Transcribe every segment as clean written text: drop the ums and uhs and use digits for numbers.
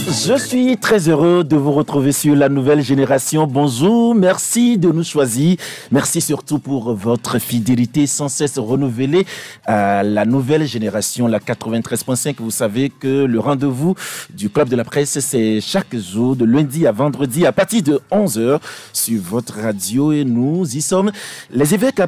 Je suis très heureux de vous retrouver sur la nouvelle génération. Bonjour, merci de nous choisir. Merci surtout pour votre fidélité sans cesse renouvelée à la nouvelle génération, la 93.5. Vous savez que le rendez-vous du Club de la Presse, c'est chaque jour de lundi à vendredi à partir de 11h sur votre radio et nous y sommes. Les évêques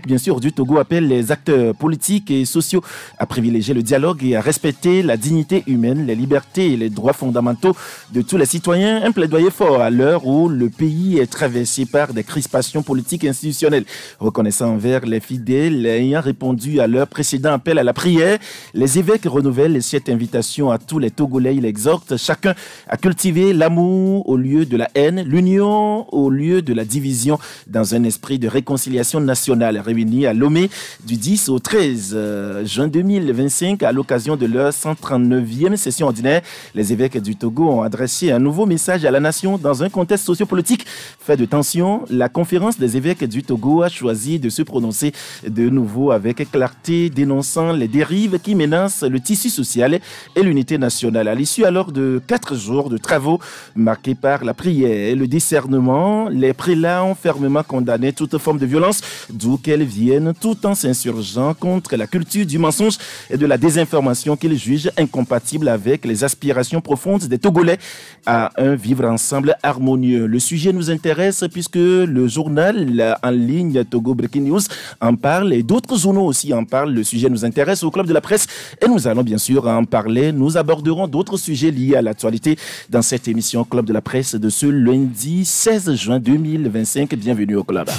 bien sûr du Togo appellent les acteurs politiques et sociaux à privilégier le dialogue et à respecter la dignité humaine, les libertés et les droits fondamentaux de tous les citoyens. Un plaidoyer fort à l'heure où le pays est traversé par des crispations politiques et institutionnelles. Reconnaissant envers les fidèles ayant répondu à leur précédent appel à la prière, les évêques renouvellent cette invitation à tous les Togolais. Ils exhortent chacun à cultiver l'amour au lieu de la haine, l'union au lieu de la division, dans un esprit de réconciliation nationale. Réunis à Lomé du 10 au 13 juin 2025 à l'occasion de leur 139e session ordinaire, les évêques du Togo ont adressé un nouveau message à la nation dans un contexte sociopolitique fait de tensions. La conférence des évêques du Togo a choisi de se prononcer de nouveau avec clarté, dénonçant les dérives qui menacent le tissu social et l'unité nationale. À l'issue alors de 4 jours de travaux marqués par la prière et le discernement, les prélats ont fermement condamné toute forme de violence, d'où qu'elle vienne, tout en s'insurgeant contre la culture du mensonge et de la désinformation qu'ils jugent incompatible avec les aspirations profondes des Togolais à un vivre ensemble harmonieux. Le sujet nous intéresse puisque le journal en ligne Togo Breaking News en parle et d'autres journaux aussi en parlent. Le sujet nous intéresse au Club de la Presse et nous allons bien sûr en parler. Nous aborderons d'autres sujets liés à l'actualité dans cette émission Club de la Presse de ce lundi 16 juin 2025. Bienvenue au Club.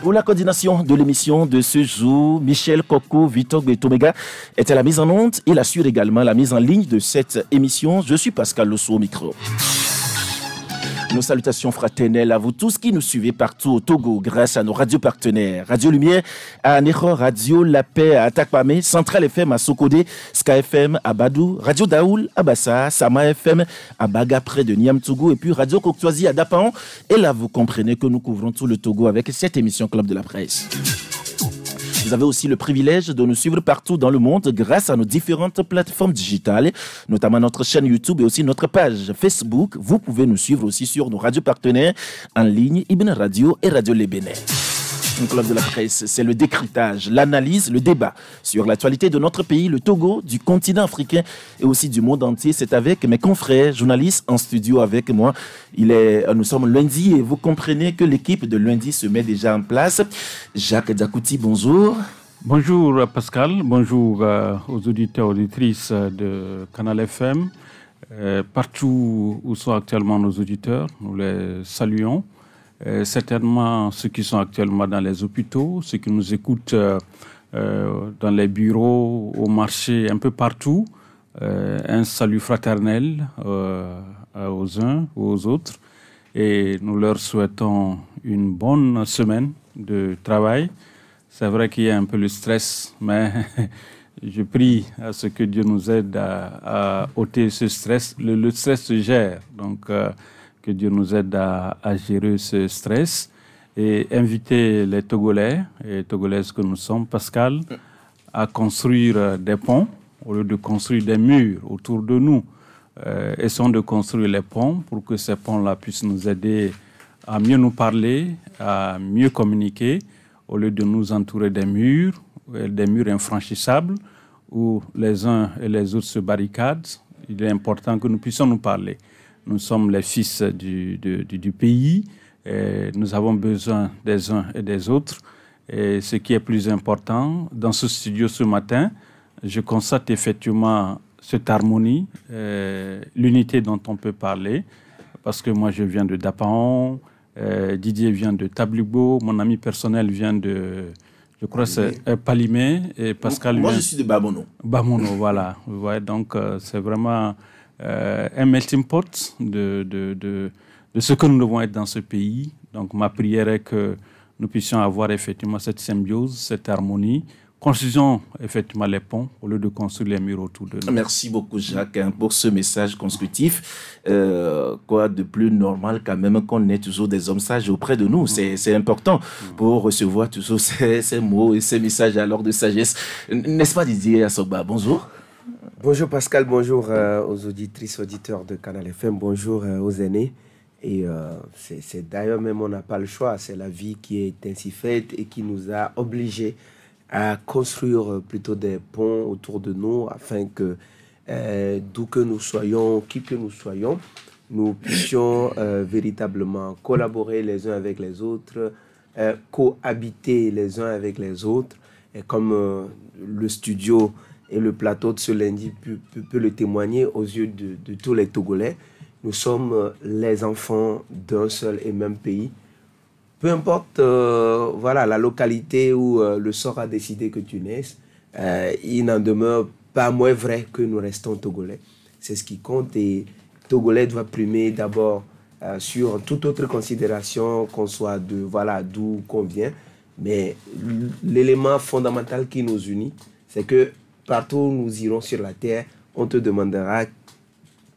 Pour la coordination de l'émission de ce jour, Michel Koko Vitog Tomega est à la mise en onde. Il assure également la mise en ligne de cette émission. Je suis Pascal Losso au micro. Nos salutations fraternelles à vous tous qui nous suivez partout au Togo grâce à nos radios partenaires. Radio Lumière à Anéro, Radio La Paix à Atakpame, Central FM à Sokodé, Sky FM à Badou, Radio Daoul à Bassa, Sama FM à Baga près de Niamtougou et puis Radio Coctoisie à Dapaon. Et là, vous comprenez que nous couvrons tout le Togo avec cette émission Club de la Presse. Vous avez aussi le privilège de nous suivre partout dans le monde grâce à nos différentes plateformes digitales, notamment notre chaîne YouTube et aussi notre page Facebook. Vous pouvez nous suivre aussi sur nos radios partenaires en ligne, Ibn Radio et Radio Le Bénin. Le Club de la Presse, c'est le décryptage, l'analyse, le débat sur l'actualité de notre pays, le Togo, du continent africain et aussi du monde entier. C'est avec mes confrères journalistes en studio avec moi. Nous sommes lundi et vous comprenez que l'équipe de lundi se met déjà en place. Jacques Diakouti, bonjour. Bonjour Pascal, bonjour aux auditeurs et auditrices de Canal FM. Partout où sont actuellement nos auditeurs, nous les saluons. Certainement ceux qui sont actuellement dans les hôpitaux, ceux qui nous écoutent dans les bureaux, au marché, un peu partout. Un salut fraternel aux uns ou aux autres. Et nous leur souhaitons une bonne semaine de travail. C'est vrai qu'il y a un peu le stress, mais je prie à ce que Dieu nous aide à ôter ce stress. Le stress se gère, donc que Dieu nous aide à gérer ce stress et inviter les Togolais et Togolaises que nous sommes, Pascal, à construire des ponts au lieu de construire des murs autour de nous. Essayons de construire les ponts pour que ces ponts-là puissent nous aider à mieux nous parler, à mieux communiquer, au lieu de nous entourer des murs infranchissables où les uns et les autres se barricadent. Il est important que nous puissions nous parler. Nous sommes les fils du pays, et nous avons besoin des uns et des autres. Et ce qui est plus important, dans ce studio ce matin, je constate effectivement cette harmonie, l'unité dont on peut parler, parce que moi je viens de Dapaon, Didier vient de Tablibo, mon ami personnel vient de, je crois c'est Palimé, et Pascal moi vient... je suis de Bamono. Bamono, voilà. Ouais, donc c'est vraiment... un melting pot de ce que nous devons être dans ce pays. Donc ma prière est que nous puissions avoir effectivement cette symbiose, cette harmonie. Construisons effectivement les ponts au lieu de construire les murs autour de nous. Merci beaucoup Jacques pour ce message constructif. Quoi de plus normal quand même qu'on ait toujours des hommes sages auprès de nous. C'est important pour recevoir toujours ces mots et ces messages alors de sagesse. N'est-ce pas Didier Assogba? Bonjour. Bonjour Pascal, bonjour aux auditrices, auditeurs de Canal FM, bonjour aux aînés. Et c'est d'ailleurs même, on n'a pas le choix, c'est la vie qui est ainsi faite et qui nous a obligés à construire plutôt des ponts autour de nous afin que d'où que nous soyons, qui que nous soyons, nous puissions véritablement collaborer les uns avec les autres, cohabiter les uns avec les autres. Et comme le studio et le plateau de ce lundi peut le témoigner aux yeux de tous les Togolais, nous sommes les enfants d'un seul et même pays. Peu importe voilà, la localité où le sort a décidé que tu naisses, il n'en demeure pas moins vrai que nous restons Togolais. C'est ce qui compte et Togolais doit primer d'abord sur toute autre considération, qu'on soit de voilà, d'où qu'on vient. Mais l'élément fondamental qui nous unit, c'est que partout où nous irons sur la terre, on te demandera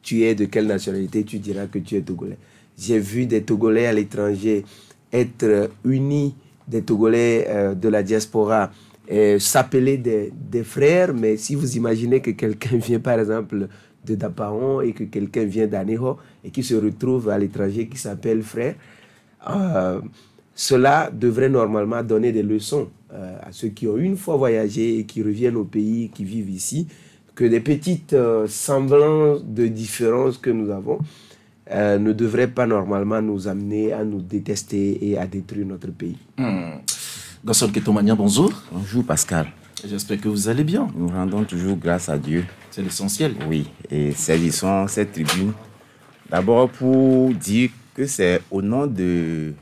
tu es de quelle nationalité, tu diras que tu es Togolais. J'ai vu des Togolais à l'étranger être unis, des Togolais de la diaspora, s'appeler des frères, mais si vous imaginez que quelqu'un vient par exemple de Dapaon et que quelqu'un vient d'Aného et qui se retrouve à l'étranger qui s'appelle frère, cela devrait normalement donner des leçons à ceux qui ont une fois voyagé et qui reviennent au pays, qui vivent ici, que des petites semblances de différences que nous avons ne devraient pas normalement nous amener à nous détester et à détruire notre pays. Gaston Ketomania, bonjour. Bonjour Pascal. J'espère que vous allez bien. Nous rendons toujours grâce à Dieu. C'est l'essentiel. Oui, et saisissons cette tribune. D'abord pour dire que c'est au nom de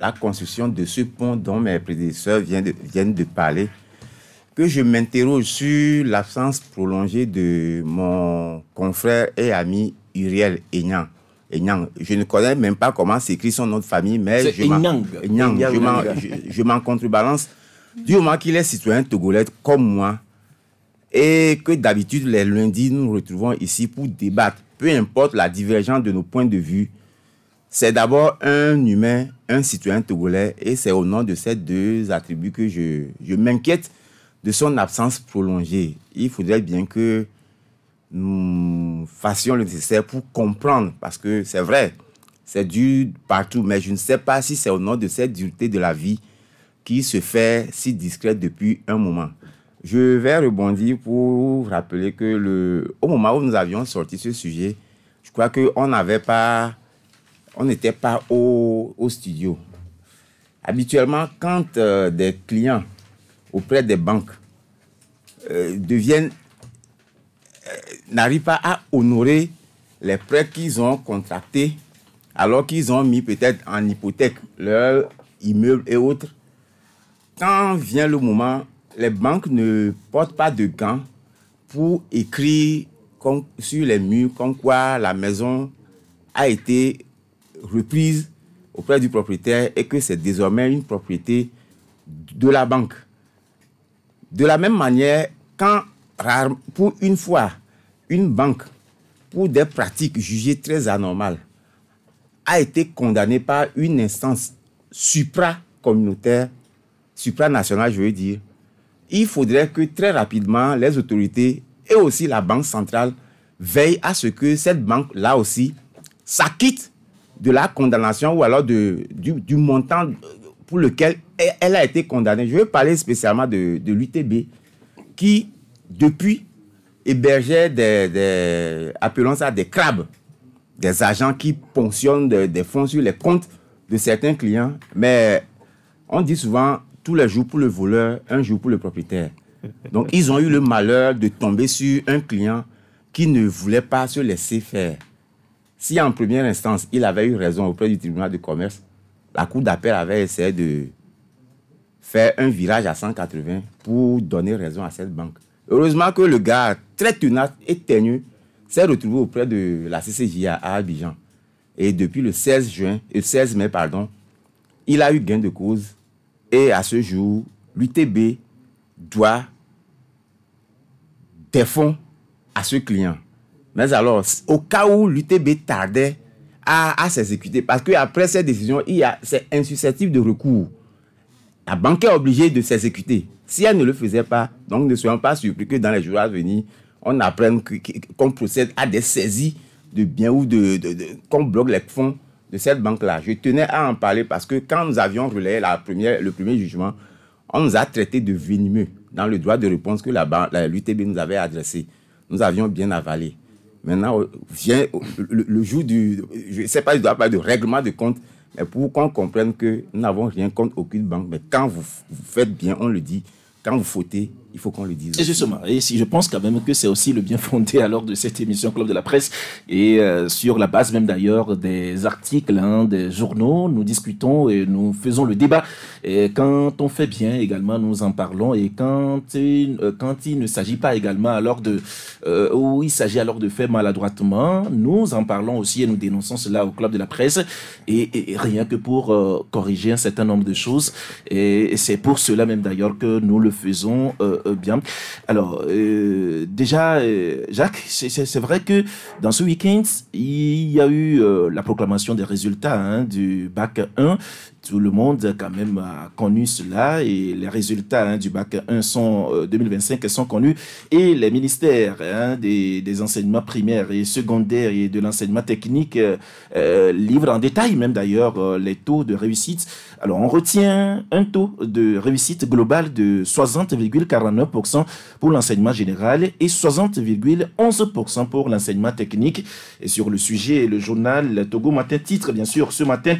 la construction de ce pont dont mes prédécesseurs viennent de parler que je m'interroge sur l'absence prolongée de mon confrère et ami Uriel Enyang. Je ne connais même pas comment s'écrit son nom de famille, mais je m'en contrebalance du moment qu'il est citoyen togolais comme moi et que d'habitude les lundis nous nous retrouvons ici pour débattre, peu importe la divergence de nos points de vue. C'est d'abord un humain, un citoyen togolais et c'est au nom de ces deux attributs que je m'inquiète de son absence prolongée. Il faudrait bien que nous fassions le nécessaire pour comprendre, parce que c'est vrai, c'est dur partout, mais je ne sais pas si c'est au nom de cette dureté de la vie qui se fait si discrète depuis un moment. Je vais rebondir pour rappeler que au moment où nous avions sorti ce sujet, je crois qu'on n'était pas au studio. Habituellement, quand des clients auprès des banques n'arrivent pas à honorer les prêts qu'ils ont contractés alors qu'ils ont mis peut-être en hypothèque leur immeuble et autres. Quand vient le moment, les banques ne portent pas de gants pour écrire sur les murs comme quoi la maison a été reprise auprès du propriétaire et que c'est désormais une propriété de la banque. De la même manière, quand pour une fois, une banque, pour des pratiques jugées très anormales, a été condamnée par une instance supra-communautaire, supranationale, je veux dire, il faudrait que très rapidement, les autorités et aussi la Banque centrale veillent à ce que cette banque-là aussi s'acquitte de la condamnation ou alors du montant pour lequel elle a été condamnée. Je veux parler spécialement de l'UTB qui, depuis, hébergeait appelons ça des crabes, des agents qui ponctionnent des fonds sur les comptes de certains clients. Mais on dit souvent, tous les jours pour le voleur, un jour pour le propriétaire. Donc, ils ont eu le malheur de tomber sur un client qui ne voulait pas se laisser faire. Si en première instance, il avait eu raison auprès du tribunal de commerce, la cour d'appel avait essayé de faire un virage à 180 pour donner raison à cette banque. Heureusement que le gars, très tenace et teigneux, s'est retrouvé auprès de la CCJA à Abidjan. Et depuis le 16 mai, il a eu gain de cause. Et à ce jour, l'UTB doit des fonds à ce client. Mais alors, au cas où l'UTB tardait à s'exécuter, parce qu'après cette décision, c'est insusceptible de recours. La banque est obligée de s'exécuter. Si elle ne le faisait pas, donc ne soyons pas surpris que dans les jours à venir, on apprenne qu'on procède à des saisies de biens ou qu'on bloque les fonds de cette banque-là. Je tenais à en parler parce que quand nous avions relayé le premier jugement, on nous a traité de venimeux dans le droit de réponse que l'UTB nous avait adressé. Nous avions bien avalé. Maintenant, vient le jour je ne sais pas, je dois parler de règlement de compte, mais pour qu'on comprenne que nous n'avons rien contre aucune banque. Mais quand vous faites bien, on le dit. Quand vous fautez, il faut qu'on le dise. Et justement, et si je pense quand même que c'est aussi le bien fondé alors de cette émission Club de la Presse et sur la base même d'ailleurs des articles, des journaux, nous discutons et nous faisons le débat. Et quand on fait bien également, nous en parlons. Et quand il ne s'agit pas également alors où il s'agit alors de faire maladroitement, nous en parlons aussi et nous dénonçons cela au Club de la Presse et rien que pour corriger un certain nombre de choses. Et c'est pour cela même d'ailleurs que nous le faisons bien. Alors, déjà, Jacques, c'est vrai que dans ce week-end, il y a eu la proclamation des résultats du bac 1. Tout le monde quand même a connu cela et les résultats du bac 1 2025 sont connus et les ministères des enseignements primaires et secondaires et de l'enseignement technique livrent en détail même d'ailleurs les taux de réussite. Alors on retient un taux de réussite global de 60,49% pour l'enseignement général et 60,11% pour l'enseignement technique. Et sur le sujet, le journal Togo Matin titre bien sûr ce matin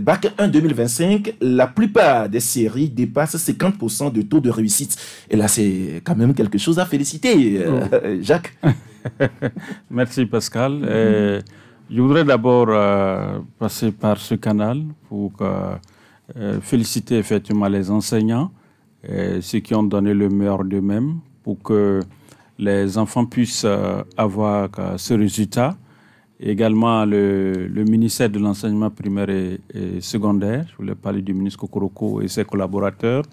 Bac 1 2025, la plupart des séries dépassent 50% de taux de réussite. Et là, c'est quand même quelque chose à féliciter, Jacques. Merci Pascal. Je voudrais d'abord passer par ce canal pour féliciter effectivement les enseignants, ceux qui ont donné le meilleur d'eux-mêmes pour que les enfants puissent avoir ce résultat. Également le ministère de l'enseignement primaire et secondaire, je voulais parler du ministre Kokoroko et ses collaborateurs,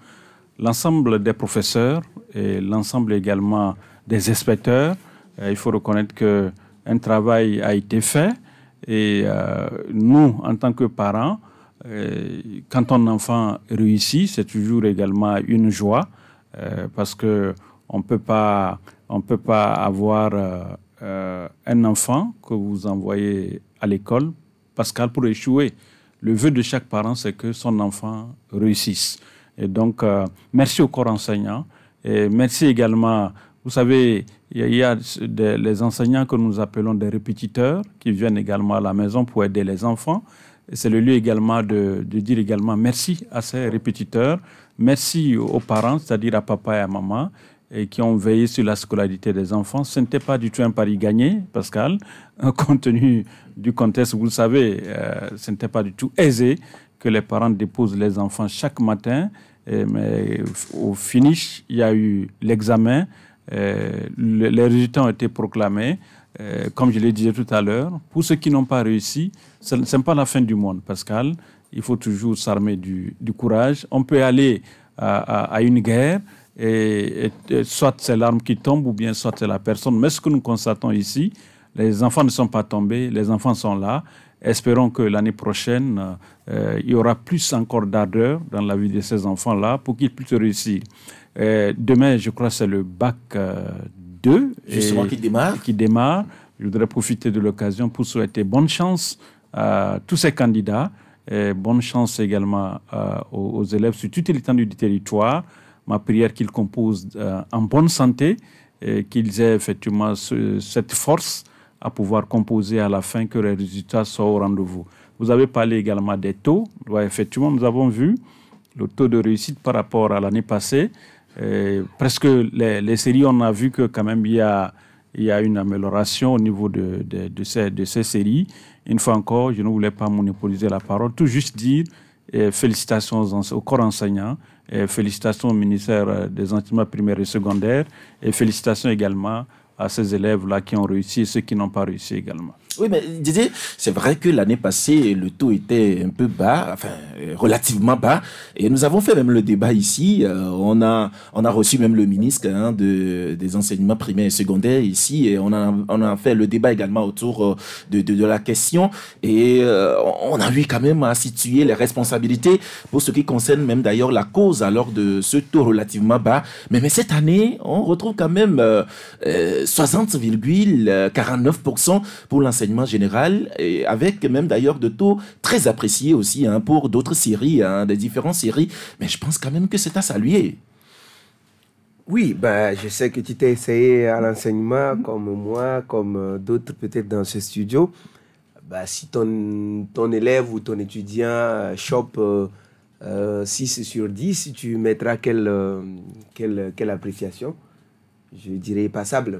l'ensemble des professeurs et l'ensemble également des inspecteurs. Il faut reconnaître qu'un travail a été fait et nous, en tant que parents, quand un enfant réussit, c'est toujours également une joie parce qu'on ne peut pas avoir un enfant que vous envoyez à l'école, Pascal, pour échouer. Le vœu de chaque parent, c'est que son enfant réussisse. Et donc, merci au corps enseignant. Et merci également, vous savez, il y a les enseignants que nous appelons des répétiteurs qui viennent également à la maison pour aider les enfants. Et c'est le lieu également de dire également merci à ces répétiteurs. Merci aux parents, c'est-à-dire à papa et à maman, et qui ont veillé sur la scolarité des enfants. Ce n'était pas du tout un pari gagné, Pascal. Compte tenu du contexte, vous le savez, ce n'était pas du tout aisé que les parents déposent les enfants chaque matin. Mais au finish, il y a eu l'examen. Les résultats ont été proclamés. Comme je l'ai dit tout à l'heure, pour ceux qui n'ont pas réussi, ce n'est pas la fin du monde, Pascal. Il faut toujours s'armer du courage. On peut aller à une guerre, et soit c'est l'arme qui tombe ou bien soit c'est la personne. Mais ce que nous constatons ici, les enfants ne sont pas tombés, les enfants sont là. Espérons que l'année prochaine, il y aura plus encore d'ardeur dans la vie de ces enfants-là pour qu'ils puissent réussir. Demain, je crois que c'est le bac 2 justement qui démarre. Je voudrais profiter de l'occasion pour souhaiter bonne chance à tous ces candidats. Et bonne chance également aux élèves sur toute l'étendue du territoire. Ma prière qu'ils composent en bonne santé et qu'ils aient effectivement cette force à pouvoir composer à la fin, que les résultats soient au rendez-vous. Vous avez parlé également des taux. Ouais, effectivement, nous avons vu le taux de réussite par rapport à l'année passée. Presque les séries, on a vu que quand même il y a une amélioration au niveau de ces séries. Une fois encore, je ne voulais pas monopoliser la parole, tout juste dire félicitations au corps enseignant, félicitations au ministère des enseignements primaires et secondaires, et félicitations également à ces élèves-là qui ont réussi et ceux qui n'ont pas réussi également. Oui, mais Didier, c'est vrai que l'année passée, le taux était un peu bas, enfin, relativement bas. Et nous avons fait même le débat ici. On a reçu même le ministre des enseignements primaires et secondaires ici. Et on a fait le débat également autour de la question. Et on a eu quand même à situer les responsabilités pour ce qui concerne même d'ailleurs la cause alors de ce taux relativement bas. Mais cette année, on retrouve quand même 60,49% pour l'enseignement général, et avec même d'ailleurs de taux très appréciés aussi pour d'autres séries, des différentes séries. Mais je pense quand même que c'est à saluer. Oui, je sais que tu t'es essayé à l'enseignement comme moi, comme d'autres peut-être dans ce studio. Si ton élève ou ton étudiant chope 6 sur 10, tu mettras quelle appréciation? Je dirais passable.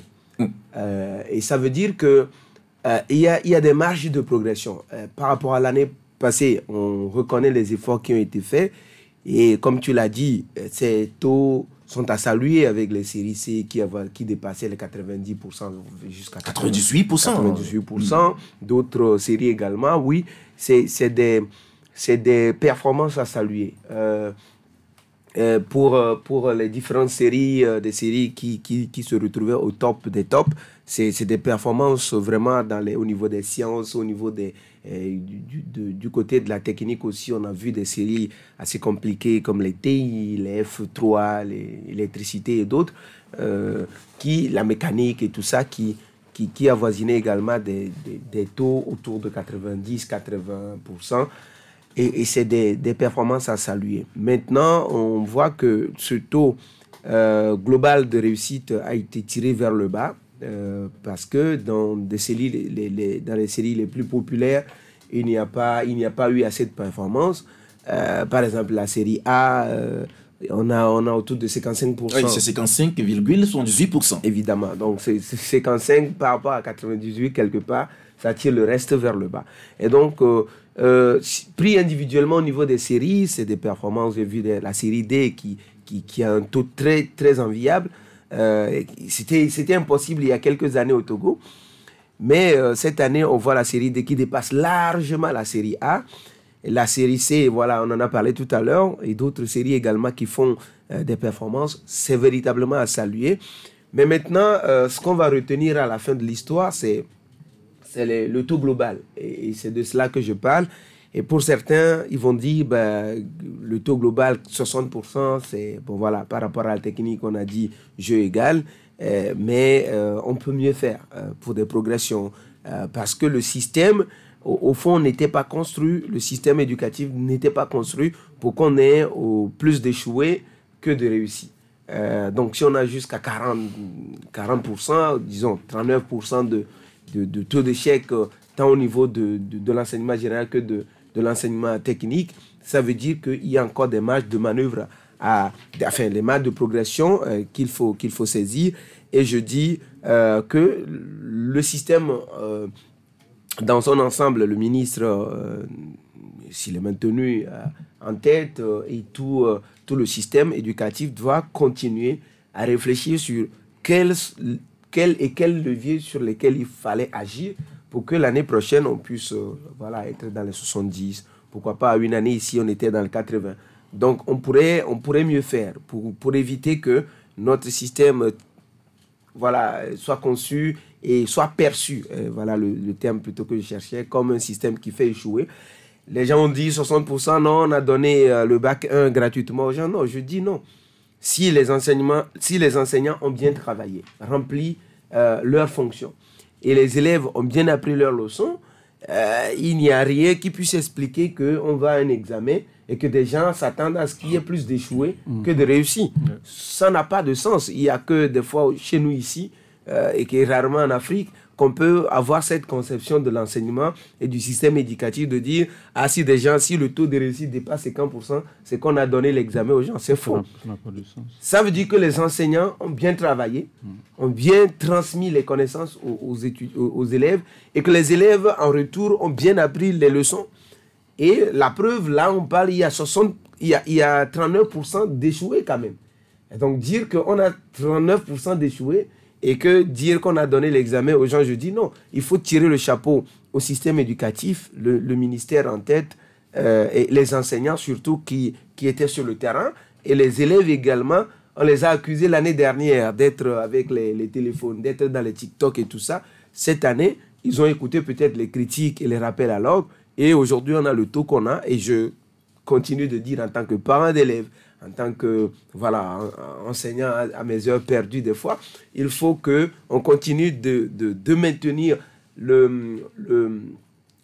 Et ça veut dire que il y a des marges de progression. Par rapport à l'année passée, on reconnaît les efforts qui ont été faits. Et comme tu l'as dit, ces taux sont à saluer avec les séries C qui dépassaient les 90% jusqu'à 98%. 98%. D'autres séries également, oui. C'est des performances à saluer. Pour les différentes séries, des séries qui se retrouvaient au top des tops, c'est des performances vraiment au niveau des sciences, au niveau du côté de la technique aussi. On a vu des séries assez compliquées comme les TI, les F3, l'électricité et d'autres, la mécanique et tout ça, qui avoisinaient également des taux autour de 90-80%. Et c'est des performances à saluer. Maintenant, on voit que ce taux global de réussite a été tiré vers le bas parce que dans les séries les plus populaires, il n'y a pas eu assez de performances. Par exemple, la série A, on a autour de 55%. Oui, c'est 55,78%. Évidemment. Donc, c'est 55 par rapport à 98 quelque part. Ça tire le reste vers le bas. Et donc, pris individuellement au niveau des séries, c'est des performances. J'ai vu la série D qui a un taux très, très enviable. C'était impossible il y a quelques années au Togo. Mais cette année, on voit la série D qui dépasse largement la série A. Et la série C, voilà, on en a parlé tout à l'heure. Et d'autres séries également qui font des performances. C'est véritablement à saluer. Mais maintenant, ce qu'on va retenir à la fin de l'histoire, c'est le taux global. Et c'est de cela que je parle. Et pour certains, ils vont dire, le taux global, 60%, c'est, bon voilà, par rapport à la technique, on a dit jeu égal, mais on peut mieux faire pour des progressions. Parce que le système, au fond, n'était pas construit, le système éducatif n'était pas construit pour qu'on ait plus d'échoués que de réussis. Donc si on a jusqu'à 40%, disons 39% de taux d'échec, tant au niveau de l'enseignement général que de l'enseignement technique, ça veut dire qu'il y a encore des marges de manœuvre, les marges de progression qu'il faut saisir. Et je dis que le système, dans son ensemble, le ministre, s'il est maintenu en tête, et tout le système éducatif doit continuer à réfléchir sur quel levier sur lesquels il fallait agir pour que l'année prochaine, on puisse être dans les 70. Pourquoi pas une année ici, on était dans le 80. Donc, on pourrait mieux faire pour éviter que notre système soit conçu et soit perçu. Voilà le terme plutôt que je cherchais, comme un système qui fait échouer. Les gens ont dit 60%, non, on a donné le bac 1 gratuitement aux gens. Non, je dis non. Si les enseignants ont bien travaillé, rempli leur fonction, et les élèves ont bien appris leurs leçons, il n'y a rien qui puisse expliquer qu'on va à un examen et que des gens s'attendent à ce qu'il y ait plus d'échoués que de réussis. Ça n'a pas de sens. Il n'y a que des fois chez nous ici, et qui est rarement en Afrique, qu'on peut avoir cette conception de l'enseignement et du système éducatif de dire si le taux de réussite dépasse 50%, c'est qu'on a donné l'examen aux gens. C'est faux. Ça n'a pas de sens. Ça veut dire que les enseignants ont bien travaillé, ont bien transmis les connaissances aux élèves, et que les élèves, en retour, ont bien appris les leçons. Et la preuve, là, on parle, il y a 39% d'échoués quand même. Et donc, dire qu'on a 39% d'échoués, Et que dire qu'on a donné l'examen aux gens, je dis non. Il faut tirer le chapeau au système éducatif, le ministère en tête, et les enseignants surtout qui étaient sur le terrain, et les élèves également. On les a accusés l'année dernière d'être avec les téléphones, d'être dans les TikTok et tout ça. Cette année, ils ont écouté peut-être les critiques et les rappels à l'ordre. Et aujourd'hui, on a le taux qu'on a. Et je continue de dire en tant que parent d'élèves, en tant que enseignant à mes heures perdues des fois, il faut qu'on continue de maintenir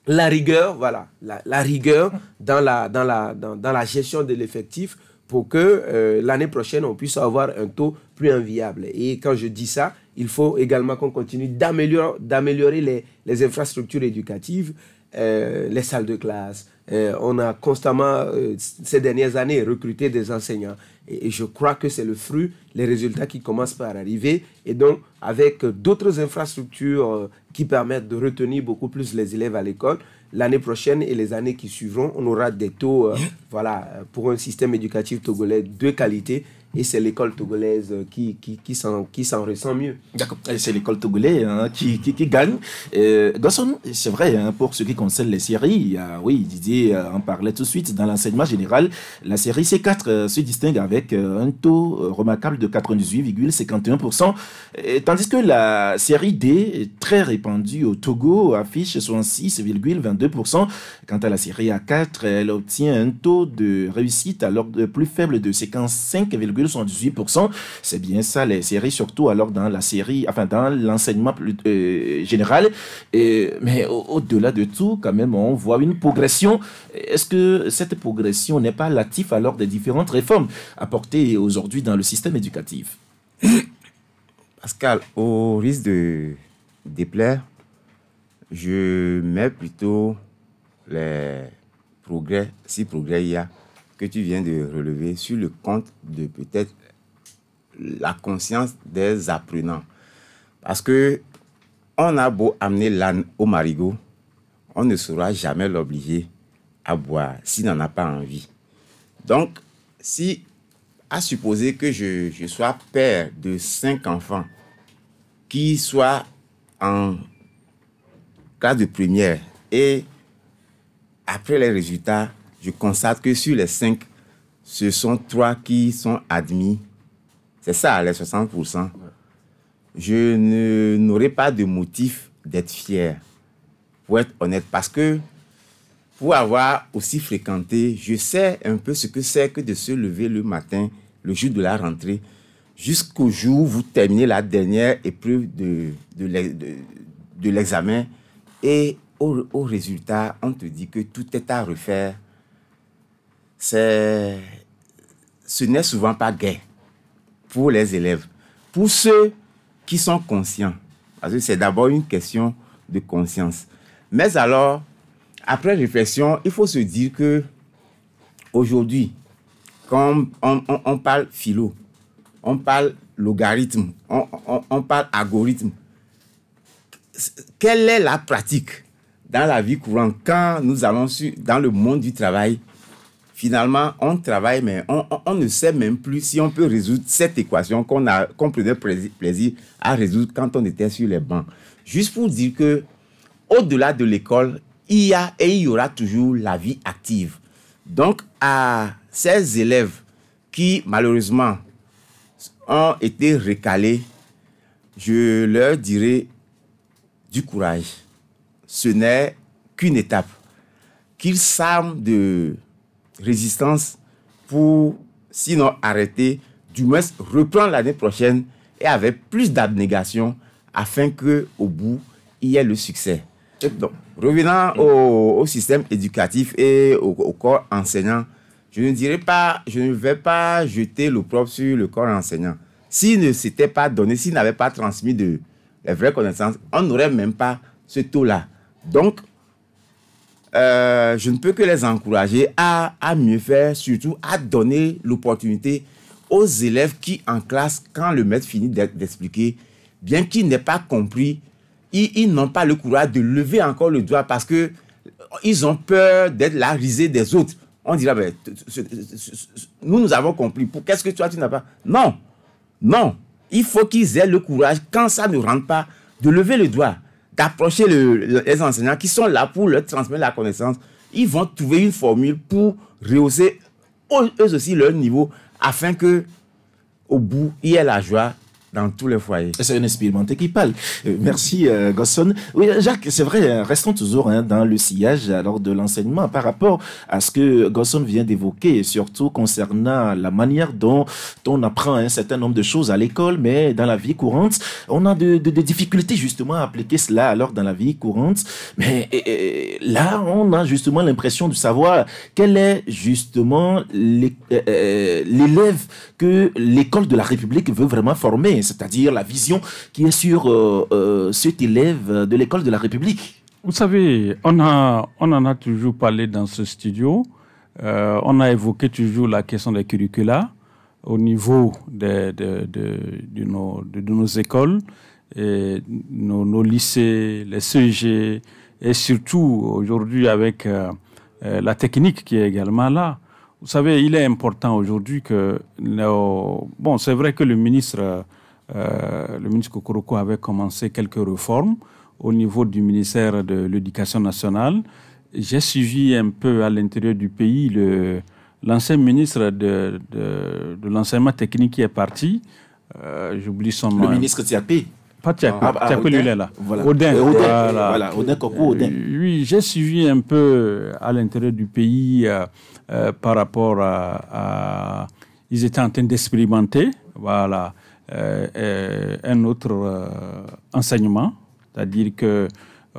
la rigueur, la rigueur dans la gestion de l'effectif pour que l'année prochaine, on puisse avoir un taux plus enviable. Et quand je dis ça, il faut également qu'on continue d'améliorer les infrastructures éducatives, les salles de classe. On a constamment, ces dernières années, recruté des enseignants. Et je crois que c'est le fruit, les résultats qui commencent par arriver. Et donc, avec d'autres infrastructures qui permettent de retenir beaucoup plus les élèves à l'école, l'année prochaine et les années qui suivront, on aura des taux pour un système éducatif togolais de qualité. Et c'est l'école togolaise qui s'en ressent mieux. D'accord, c'est l'école togolaise qui gagne. Gosson, c'est vrai, pour ce qui concerne les séries, oui, Didier en parlait tout de suite, dans l'enseignement général, la série C4 se distingue avec un taux remarquable de 98,51%, tandis que la série D, très répandue au Togo, affiche 66,22%. Quant à la série A4, elle obtient un taux de réussite alors plus faible de 55,78%. C'est bien ça, les séries, surtout alors dans la série, enfin dans l'enseignement général. Mais au-delà de tout, quand même, on voit une progression. Est-ce que cette progression n'est pas l'actif alors des différentes réformes apportées aujourd'hui dans le système éducatif? Pascal, au risque de déplaire, je mets plutôt les progrès, si progrès il y a, que tu viens de relever sur le compte de peut-être la conscience des apprenants. Parce que on a beau amener l'âne au marigot, on ne saura jamais l'obliger à boire s'il n'en a pas envie. Donc, si, à supposer que je sois père de 5 enfants qui soient en classe de première et après les résultats, je constate que sur les 5, ce sont 3 qui sont admis. C'est ça, les 60%. Je n'aurai pas de motif d'être fier, pour être honnête, parce que pour avoir aussi fréquenté, je sais un peu ce que c'est que de se lever le matin, le jour de la rentrée, jusqu'au jour où vous terminez la dernière épreuve de l'examen, et au résultat, on te dit que tout est à refaire. Ce n'est souvent pas gai pour les élèves. Pour ceux qui sont conscients, parce que c'est d'abord une question de conscience. Mais alors, après réflexion, il faut se dire que aujourd'hui, quand on parle philo, on parle logarithme, on parle algorithme, quelle est la pratique dans la vie courante quand nous allons dans le monde du travail? Finalement, on travaille, mais on ne sait même plus si on peut résoudre cette équation qu'on prenait plaisir à résoudre quand on était sur les bancs. Juste pour dire que, au-delà de l'école, il y a et il y aura toujours la vie active. Donc, à ces élèves qui, malheureusement, ont été recalés, je leur dirai du courage. Ce n'est qu'une étape. Qu'ils s'arment de résistance pour, sinon arrêter, du moins reprendre l'année prochaine et avec plus d'abnégation afin qu'au bout, il y ait le succès. Donc, revenant au système éducatif et au corps enseignant, je ne vais pas jeter l'opprobre sur le corps enseignant. S'il ne s'était pas donné, s'il n'avait pas transmis les vraies connaissances, on n'aurait même pas ce taux-là. Donc, je ne peux que les encourager à mieux faire, surtout à donner l'opportunité aux élèves qui, en classe, quand le maître finit d'expliquer, bien qu'ils n'aient pas compris, ils n'ont pas le courage de lever encore le doigt parce qu'ils ont peur d'être la risée des autres. On dira, nous avons compris. Qu'est-ce que toi, tu n'as pas? Non, non. il faut qu'ils aient le courage, quand ça ne rentre pas, de lever le doigt, d'approcher les enseignants qui sont là pour leur transmettre la connaissance. Ils vont trouver une formule pour rehausser eux aussi leur niveau afin que au bout, il y ait la joie dans tous les foyers. C'est un expérimenté qui parle. Merci, Gosson. Oui, Jacques, c'est vrai, restons toujours dans le sillage alors, de l'enseignement par rapport à ce que Gosson vient d'évoquer, surtout concernant la manière dont on apprend un certain nombre de choses à l'école, mais dans la vie courante, on a des difficultés justement à appliquer cela alors dans la vie courante. Mais là, on a justement l'impression de savoir quel est justement l'élève que l'école de la République veut vraiment former, c'est-à-dire la vision qui est sur cet élève de l'école de la République. Vous savez, on en a toujours parlé dans ce studio. On a évoqué toujours la question des curricula au niveau de nos écoles, et nos lycées, les CEG, et surtout aujourd'hui avec la technique qui est également là. Vous savez, il est important aujourd'hui que... Bon, c'est vrai que le ministre Kokoroko avait commencé quelques réformes au niveau du ministère de l'Éducation nationale. J'ai suivi un peu à l'intérieur du pays l'ancien ministre de l'enseignement technique qui est parti. J'oublie son nom. Le ministre Tiapé. Pas Tiapé, lui, il est là. Voilà. Odin. Voilà, Odin Koko, Odin. Oui, j'ai suivi un peu à l'intérieur du pays par rapport à... Ils étaient en train d'expérimenter, voilà, un autre enseignement, c'est-à-dire que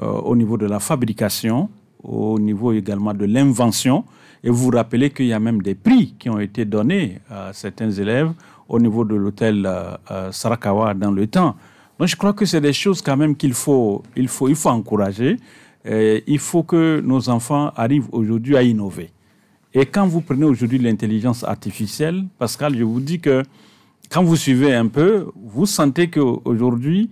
au niveau de la fabrication, au niveau également de l'invention, et vous vous rappelez qu'il y a même des prix qui ont été donnés à certains élèves au niveau de l'hôtel Sarakawa dans le temps. Donc je crois que c'est des choses quand même qu'il faut encourager. Il faut que nos enfants arrivent aujourd'hui à innover. Et quand vous prenez aujourd'hui l'intelligence artificielle, Pascal, je vous dis que quand vous suivez un peu, vous sentez qu'aujourd'hui,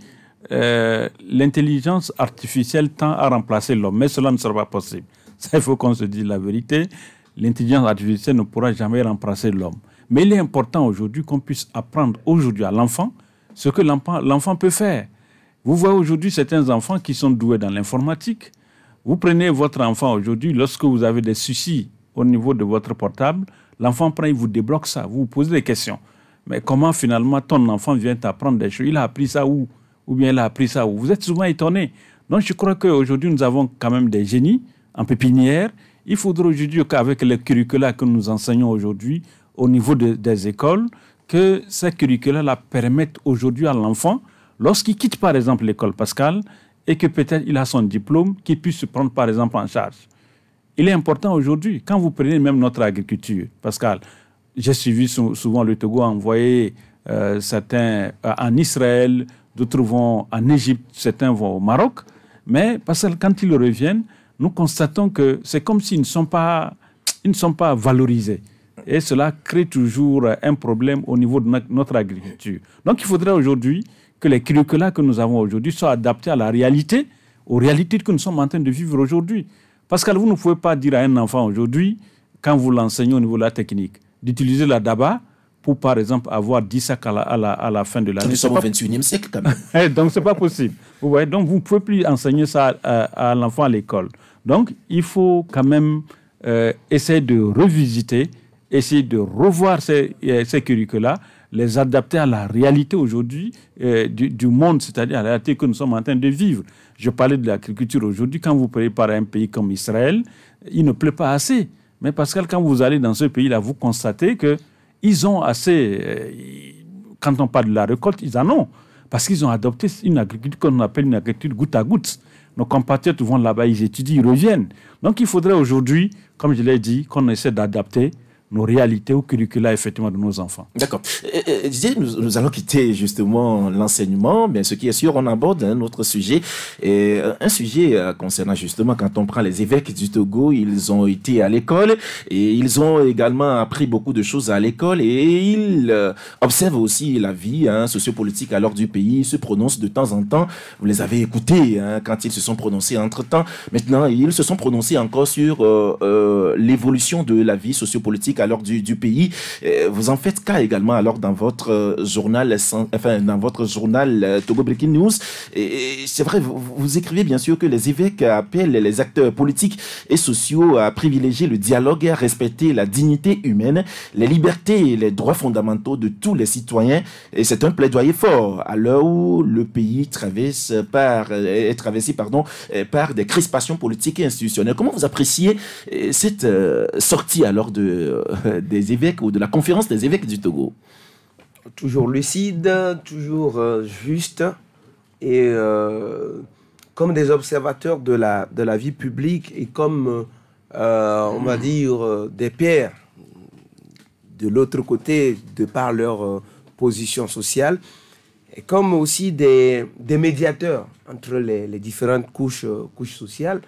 l'intelligence artificielle tend à remplacer l'homme. Mais cela ne sera pas possible. Ça, il faut qu'on se dise la vérité. L'intelligence artificielle ne pourra jamais remplacer l'homme. Mais il est important aujourd'hui qu'on puisse apprendre aujourd'hui à l'enfant ce que l'enfant peut faire. Vous voyez aujourd'hui certains enfants qui sont doués dans l'informatique. Vous prenez votre enfant aujourd'hui, lorsque vous avez des soucis au niveau de votre portable, l'enfant prend, il vous débloque ça, vous vous posez des questions. Mais comment finalement ton enfant vient t'apprendre des choses? Il a appris ça où? Ou bien il a appris ça où? Vous êtes souvent étonné. Donc je crois qu'aujourd'hui nous avons quand même des génies en pépinière. Il faudrait aujourd'hui qu'avec les curricula que nous enseignons aujourd'hui au niveau des écoles, que ces curricula permettent aujourd'hui à l'enfant, lorsqu'il quitte par exemple l'école, Pascal, et que peut-être il a son diplôme, qu'il puisse se prendre par exemple en charge. Il est important aujourd'hui, quand vous prenez même notre agriculture, Pascal, j'ai suivi souvent le Togo envoyer certains en Israël, d'autres vont en Égypte, certains vont au Maroc, mais Pascal, quand ils reviennent, nous constatons que c'est comme s'ils ne sont pas valorisés. Et cela crée toujours un problème au niveau de notre agriculture. Donc il faudrait aujourd'hui que les curricula que nous avons aujourd'hui soient adaptés à la réalité, aux réalités que nous sommes en train de vivre aujourd'hui. Parce que vous ne pouvez pas dire à un enfant aujourd'hui, quand vous l'enseignez au niveau de la technique, d'utiliser la daba pour, par exemple, avoir 10 sacs à la fin de l'année. Nous sommes au 21e siècle, quand même. Donc, ce n'est pas possible. Vous voyez, donc, vous ne pouvez plus enseigner ça à l'enfant à l'école. Donc, il faut quand même essayer de revisiter, essayer de revoir ces curricula, les adapter à la réalité aujourd'hui du monde, c'est-à-dire à la réalité que nous sommes en train de vivre. Je parlais de l'agriculture aujourd'hui. Quand vous prenez par un pays comme Israël, il ne pleut pas assez. Mais Pascal, quand vous allez dans ce pays-là, vous constatez qu'ils ont assez... Quand on parle de la récolte, ils en ont. Parce qu'ils ont adopté une agriculture qu'on appelle une agriculture goutte à goutte. Nos compatriotes vont là-bas, ils étudient, ils reviennent. Donc il faudrait aujourd'hui, comme je l'ai dit, qu'on essaie d'adapter nos réalités au curricula effectivement de nos enfants. D'accord. Nous allons quitter justement l'enseignement, mais ce qui est sûr, on aborde un autre sujet. Un sujet concernant justement quand on prend les évêques du Togo, ils ont été à l'école et ils ont également appris beaucoup de choses à l'école et ils observent aussi la vie sociopolitique alors du pays, ils se prononcent de temps en temps. Vous les avez écoutés quand ils se sont prononcés entre-temps. Maintenant, ils se sont prononcés encore sur l'évolution de la vie sociopolitique politique alors du pays. Vous en faites cas également alors dans votre journal, Togo Breaking News. Et c'est vrai, vous écrivez bien sûr que les évêques appellent les acteurs politiques et sociaux à privilégier le dialogue et à respecter la dignité humaine, les libertés et les droits fondamentaux de tous les citoyens. Et c'est un plaidoyer fort à l'heure où le pays est traversé par des crispations politiques et institutionnelles. Comment vous appréciez cette sortie alors des évêques ou de la conférence des évêques du Togo? Toujours lucide, toujours juste et comme des observateurs de la vie publique et comme, on va dire, des pairs de l'autre côté de par leur position sociale et comme aussi des médiateurs entre les différentes couches sociales.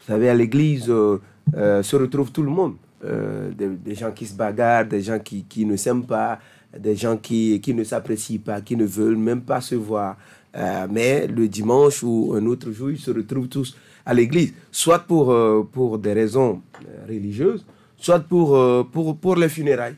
Vous savez, à l'église se retrouve tout le monde. Des gens qui se bagarrent, des gens qui ne s'aiment pas, des gens qui ne s'apprécient pas, qui ne veulent même pas se voir. Mais le dimanche ou un autre jour, ils se retrouvent tous à l'église, soit pour des raisons religieuses, soit pour les funérailles.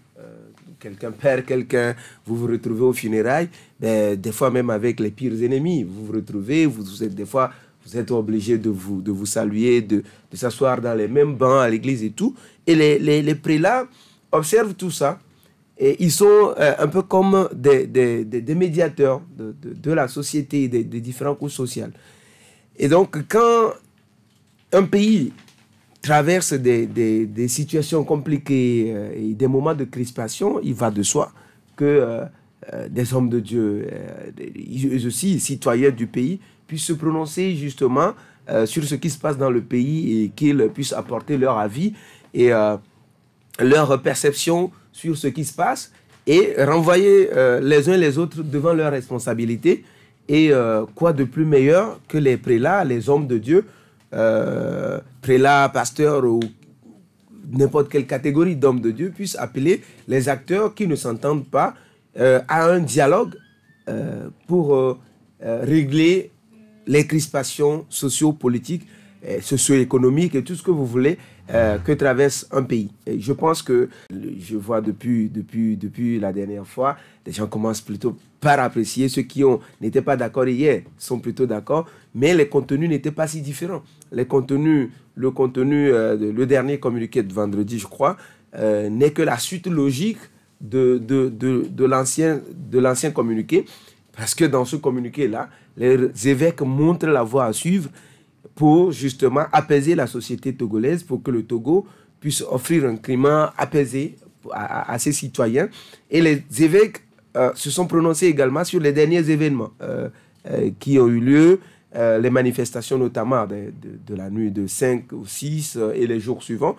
Quelqu'un perd quelqu'un, vous vous retrouvez aux funérailles, des fois même avec les pires ennemis. Vous vous retrouvez, des fois, vous êtes obligé de vous saluer, de s'asseoir dans les mêmes bancs à l'église et tout. Et les prélats observent tout ça. Et ils sont un peu comme des médiateurs de la société, des différentes couches sociales. Et donc, quand un pays traverse des situations compliquées et des moments de crispation, il va de soi que des hommes de Dieu, eux aussi citoyens du pays, puissent se prononcer justement sur ce qui se passe dans le pays et qu'ils puissent apporter leur avis et leur perception sur ce qui se passe et renvoyer les uns les autres devant leurs responsabilités. Et quoi de plus meilleur que les prélats, les hommes de Dieu, prélats, pasteurs ou n'importe quelle catégorie d'hommes de Dieu puissent appeler les acteurs qui ne s'entendent pas à un dialogue pour régler les crispations socio-politiques, socio-économiques et tout ce que vous voulez que traverse un pays. Et je pense que je vois depuis la dernière fois, les gens commencent plutôt par apprécier. Ceux qui n'étaient pas d'accord hier sont plutôt d'accord, mais les contenus n'étaient pas si différents. Le contenu, le dernier communiqué de vendredi, je crois, n'est que la suite logique de l'ancien communiqué, parce que dans ce communiqué-là, les évêques montrent la voie à suivre pour justement apaiser la société togolaise, pour que le Togo puisse offrir un climat apaisé à ses citoyens. Et les évêques se sont prononcés également sur les derniers événements qui ont eu lieu, les manifestations notamment de la nuit de 5 au 6 et les jours suivants.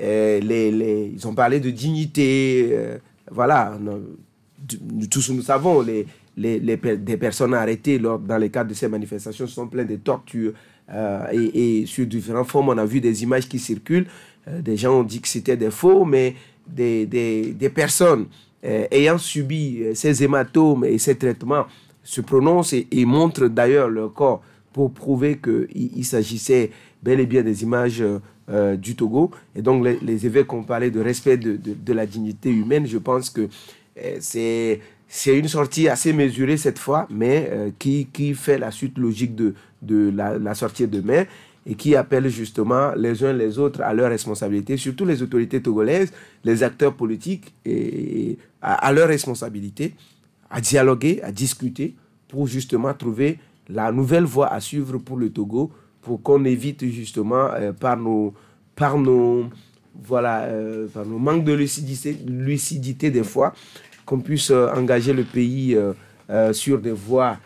Ils ont parlé de dignité, voilà, tous nous savons, des personnes arrêtées dans le cadre de ces manifestations sont pleines de tortures et sur différentes formes, on a vu des images qui circulent, des gens ont dit que c'était des faux, mais des personnes ayant subi ces hématomes et ces traitements se prononcent et montrent d'ailleurs leur corps pour prouver qu'il s'agissait bel et bien des images du Togo. Et donc les évêques ont parlé de respect de la dignité humaine. Je pense que c'est une sortie assez mesurée cette fois, mais qui fait la suite logique de la sortie de mai et qui appelle justement les uns les autres à leur responsabilité, surtout les autorités togolaises, les acteurs politiques à leur responsabilité, à dialoguer, à discuter pour justement trouver la nouvelle voie à suivre pour le Togo, pour qu'on évite justement par nos manques de lucidité des fois, qu'on puisse engager le pays sur des voies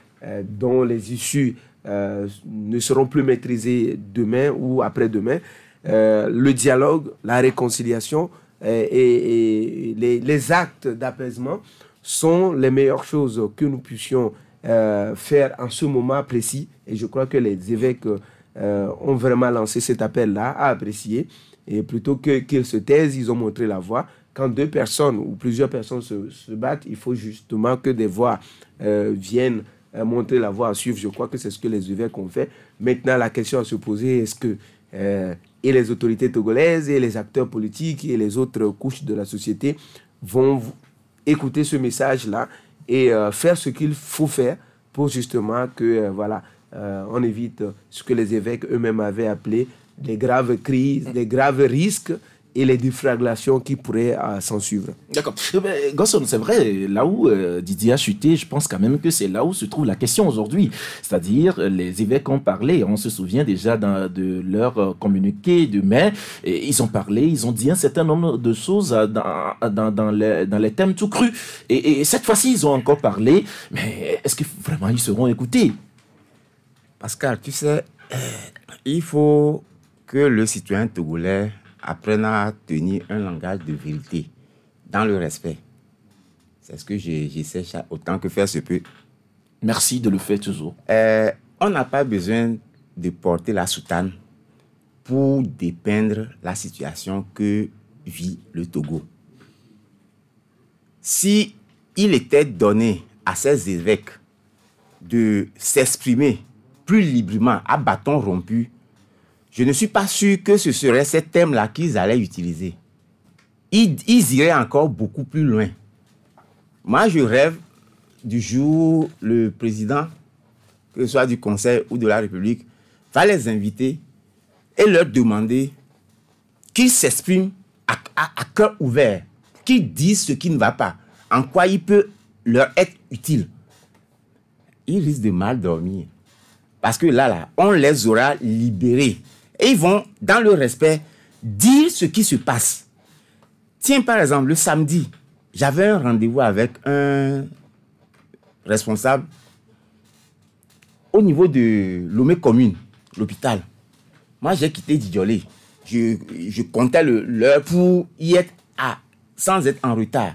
dont les issues ne seront plus maîtrisées demain ou après-demain. Le dialogue, la réconciliation et les actes d'apaisement sont les meilleures choses que nous puissions faire en ce moment précis. Et je crois que les évêques ont vraiment lancé cet appel-là à apprécier. Et plutôt qu'ils se taisent, ils ont montré la voie. Quand deux personnes ou plusieurs personnes se battent, il faut justement que des voix viennent montrer la voie à suivre. Je crois que c'est ce que les évêques ont fait. Maintenant, la question à se poser, est-ce que et les autorités togolaises et les acteurs politiques et les autres couches de la société vont écouter ce message-là et faire ce qu'il faut faire pour justement que on évite ce que les évêques eux-mêmes avaient appelé les graves crises, les graves risques et les déflagrations qui pourraient s'en suivre. D'accord. Gosson, c'est vrai, là où Didier a chuté, je pense quand même que c'est là où se trouve la question aujourd'hui. C'est-à-dire, les évêques ont parlé, on se souvient déjà de leur communiqué de mai, et ils ont parlé, ils ont dit un certain nombre de choses dans les thèmes tout crus. Et cette fois-ci, ils ont encore parlé, mais est-ce que vraiment ils seront écoutés? Pascal, tu sais, il faut que le citoyen togolais apprennent à tenir un langage de vérité, dans le respect. C'est ce que j'essaie autant que faire se peut. Merci de le faire toujours. On n'a pas besoin de porter la soutane pour dépeindre la situation que vit le Togo. Si il était donné à ces évêques de s'exprimer plus librement à bâton rompu, je ne suis pas sûr que ce serait ce thème-là qu'ils allaient utiliser. Ils iraient encore beaucoup plus loin. Moi, je rêve du jour où le président, que ce soit du Conseil ou de la République, va les inviter et leur demander qu'ils s'expriment à cœur ouvert, qu'ils disent ce qui ne va pas, en quoi il peut leur être utile. Ils risquent de mal dormir. Parce que là, on les aura libérés. Et ils vont, dans le respect, dire ce qui se passe. Tiens, par exemple, le samedi, j'avais un rendez-vous avec un responsable au niveau de Lomé commune, l'hôpital. Moi, j'ai quitté Djidjolé. Je comptais l'heure pour y être sans être en retard.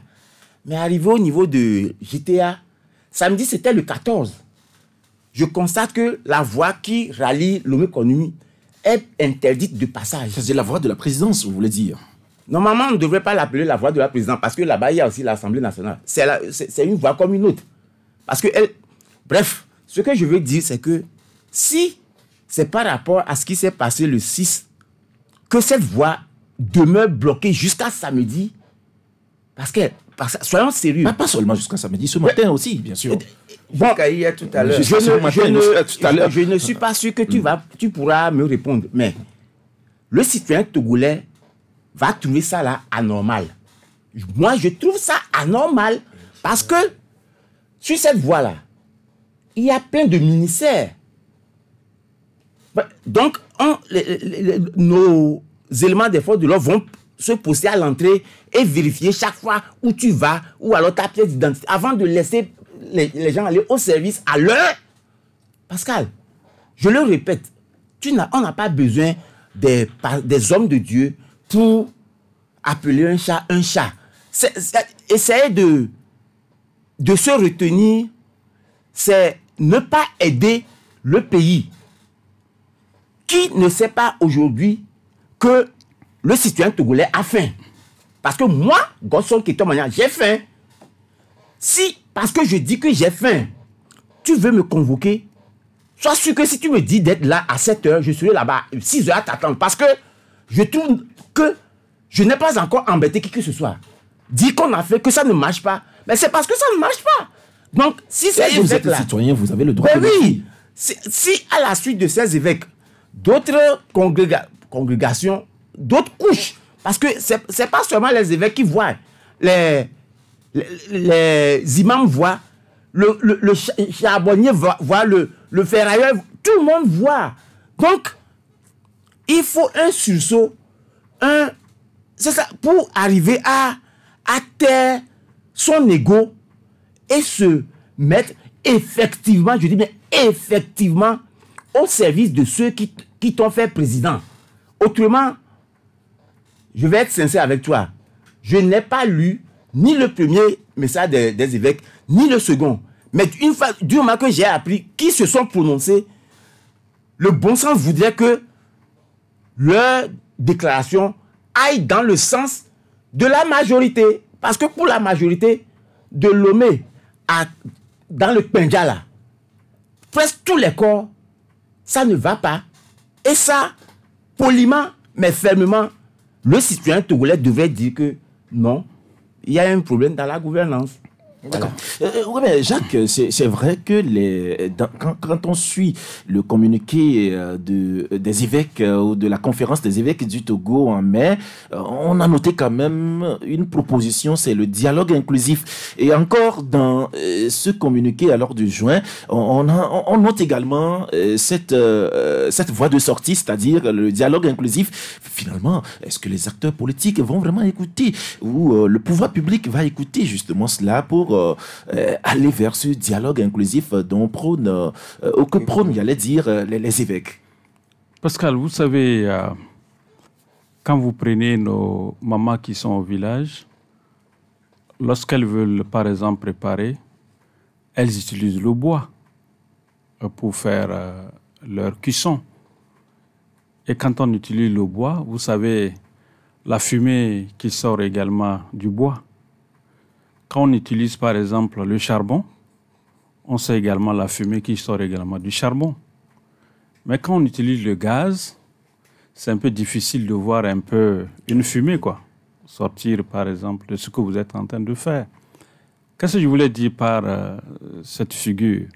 Mais arrivé au niveau de GTA, samedi, c'était le 14. Je constate que la voie qui rallie Lomé commune est interdite de passage. C'est la voie de la présidence, vous voulez dire? Normalement, on ne devrait pas l'appeler la voie de la présidence parce que là-bas, il y a aussi l'Assemblée nationale. C'est une voie comme une autre. Parce que, bref, ce que je veux dire, c'est que si c'est par rapport à ce qui s'est passé le 6, que cette voie demeure bloquée jusqu'à samedi, parce que, soyons sérieux. Pas seulement jusqu'à samedi, ce matin aussi, bien sûr. Bon, hier tout à l'heure. Je ne suis pas sûr que tu pourras me répondre, mais le citoyen togolais va trouver ça là anormal. Moi, je trouve ça anormal parce que sur cette voie-là, il y a plein de ministères. Donc, nos éléments des forces de l'ordre vont se poster à l'entrée et vérifier chaque fois où tu vas, ou alors ta pièce d'identité, avant de laisser les gens aller au service à l'heure. Pascal, je le répète, on n'a pas besoin des hommes de Dieu pour appeler un chat un chat. Essayer de se retenir, c'est ne pas aider le pays. Qui ne sait pas aujourd'hui que le citoyen togolais a faim? Parce que moi, Gosson Ketomania, j'ai faim. Si, parce que je dis que j'ai faim, tu veux me convoquer, sois sûr que si tu me dis d'être là à 7 h, je serai là-bas à 6 h à t'attendre. Parce que je trouve que je n'ai pas encore embêté qui que ce soit. Dis qu'on a fait, que ça ne marche pas. Mais c'est parce que ça ne marche pas. Donc, si ces évêques-là... Vous êtes citoyen, vous avez le droit de... Oui, si à la suite de ces évêques, d'autres congrégations, d'autres couches, parce que c'est pas seulement les évêques qui voient, les imams voient, le charbonnier voit, le ferrailleur, tout le monde voit. Donc, il faut un sursaut, c'est ça, pour arriver à taire son ego et se mettre effectivement, je dis bien effectivement, au service de ceux qui t'ont fait président. Autrement, je vais être sincère avec toi, je n'ai pas lu ni le premier message des évêques, ni le second. Mais une fois, du moment que j'ai appris qui se sont prononcés, le bon sens voudrait que leur déclaration aille dans le sens de la majorité. Parce que pour la majorité de Lomé dans le Pendjala, presque tous les corps, ça ne va pas. Et ça, poliment, Mais fermement, le citoyen togolais devrait dire que non, il y a un problème dans la gouvernance. D'accord. Oui, mais Jacques, c'est vrai que quand on suit le communiqué des évêques ou de la conférence des évêques du Togo en mai, on a noté quand même une proposition, c'est le dialogue inclusif. Et encore dans ce communiqué à l'heure du juin, on note également cette voie de sortie, c'est-à-dire le dialogue inclusif. Finalement, est-ce que les acteurs politiques vont vraiment écouter ou le pouvoir public va écouter justement cela pour aller vers ce dialogue inclusif dont prône, j'allais dire, les évêques? Pascal, vous savez, quand vous prenez nos mamans qui sont au village, lorsqu'elles veulent, par exemple, préparer, elles utilisent le bois pour faire leur cuisson. Et quand on utilise le bois, vous savez, la fumée qui sort également du bois. Quand on utilise par exemple le charbon, on sait également la fumée qui sort également du charbon. Mais quand on utilise le gaz, c'est un peu difficile de voir un peu une fumée, quoi, sortir par exemple de ce que vous êtes en train de faire. Qu'est-ce que je voulais dire par cette figure?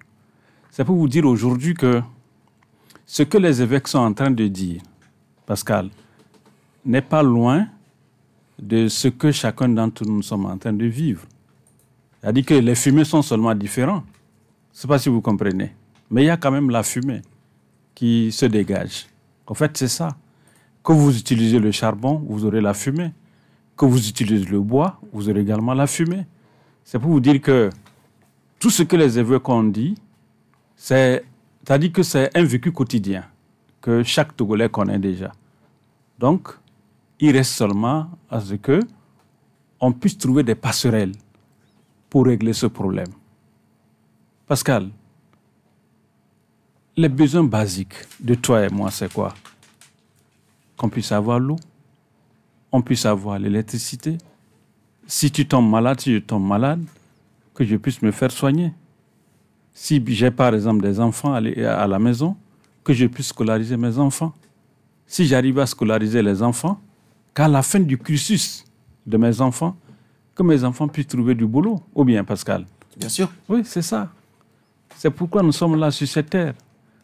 C'est pour vous dire aujourd'hui que ce que les évêques sont en train de dire, Pascal, n'est pas loin de ce que chacun d'entre nous sommes en train de vivre. C'est-à-dire que les fumées sont seulement différentes. Je ne sais pas si vous comprenez. Mais il y a quand même la fumée qui se dégage. En fait, c'est ça. Que vous utilisez le charbon, vous aurez la fumée. Que vous utilisez le bois, vous aurez également la fumée. C'est pour vous dire que tout ce que les évêques ont dit, c'est-à-dire que c'est un vécu quotidien que chaque Togolais connaît déjà. Donc, il reste seulement à ce qu'on puisse trouver des passerelles pour régler ce problème. Pascal, les besoins basiques de toi et moi, c'est quoi? Qu'on puisse avoir l'eau, on puisse avoir l'électricité. Si tu tombes malade, si je tombe malade, que je puisse me faire soigner. Si j'ai par exemple des enfants à la maison, que je puisse scolariser mes enfants. Si j'arrive à scolariser les enfants, qu'à la fin du cursus de mes enfants, que mes enfants puissent trouver du boulot. Ou bien, Pascal? Bien sûr. Oui, c'est ça. C'est pourquoi nous sommes là sur cette terre.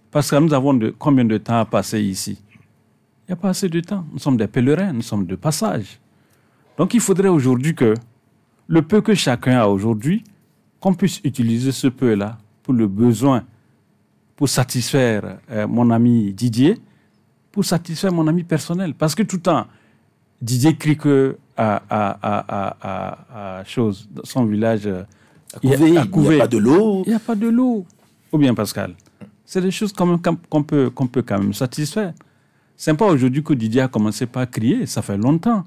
Parce que nous avons combien de temps à passer ici? Il n'y a pas assez de temps. Nous sommes des pèlerins, nous sommes de passage. Donc il faudrait aujourd'hui que le peu que chacun a aujourd'hui, qu'on puisse utiliser ce peu-là pour le besoin, pour satisfaire mon ami Didier, pour satisfaire mon ami personnel. Parce que tout le temps, Didier crie que à son village, il n'y a pas de l'eau. Il n'y a pas de l'eau. Ou bien, Pascal, c'est des choses qu'on peut quand même satisfaire. Ce n'est pas aujourd'hui que Didier a commencé par crier, ça fait longtemps.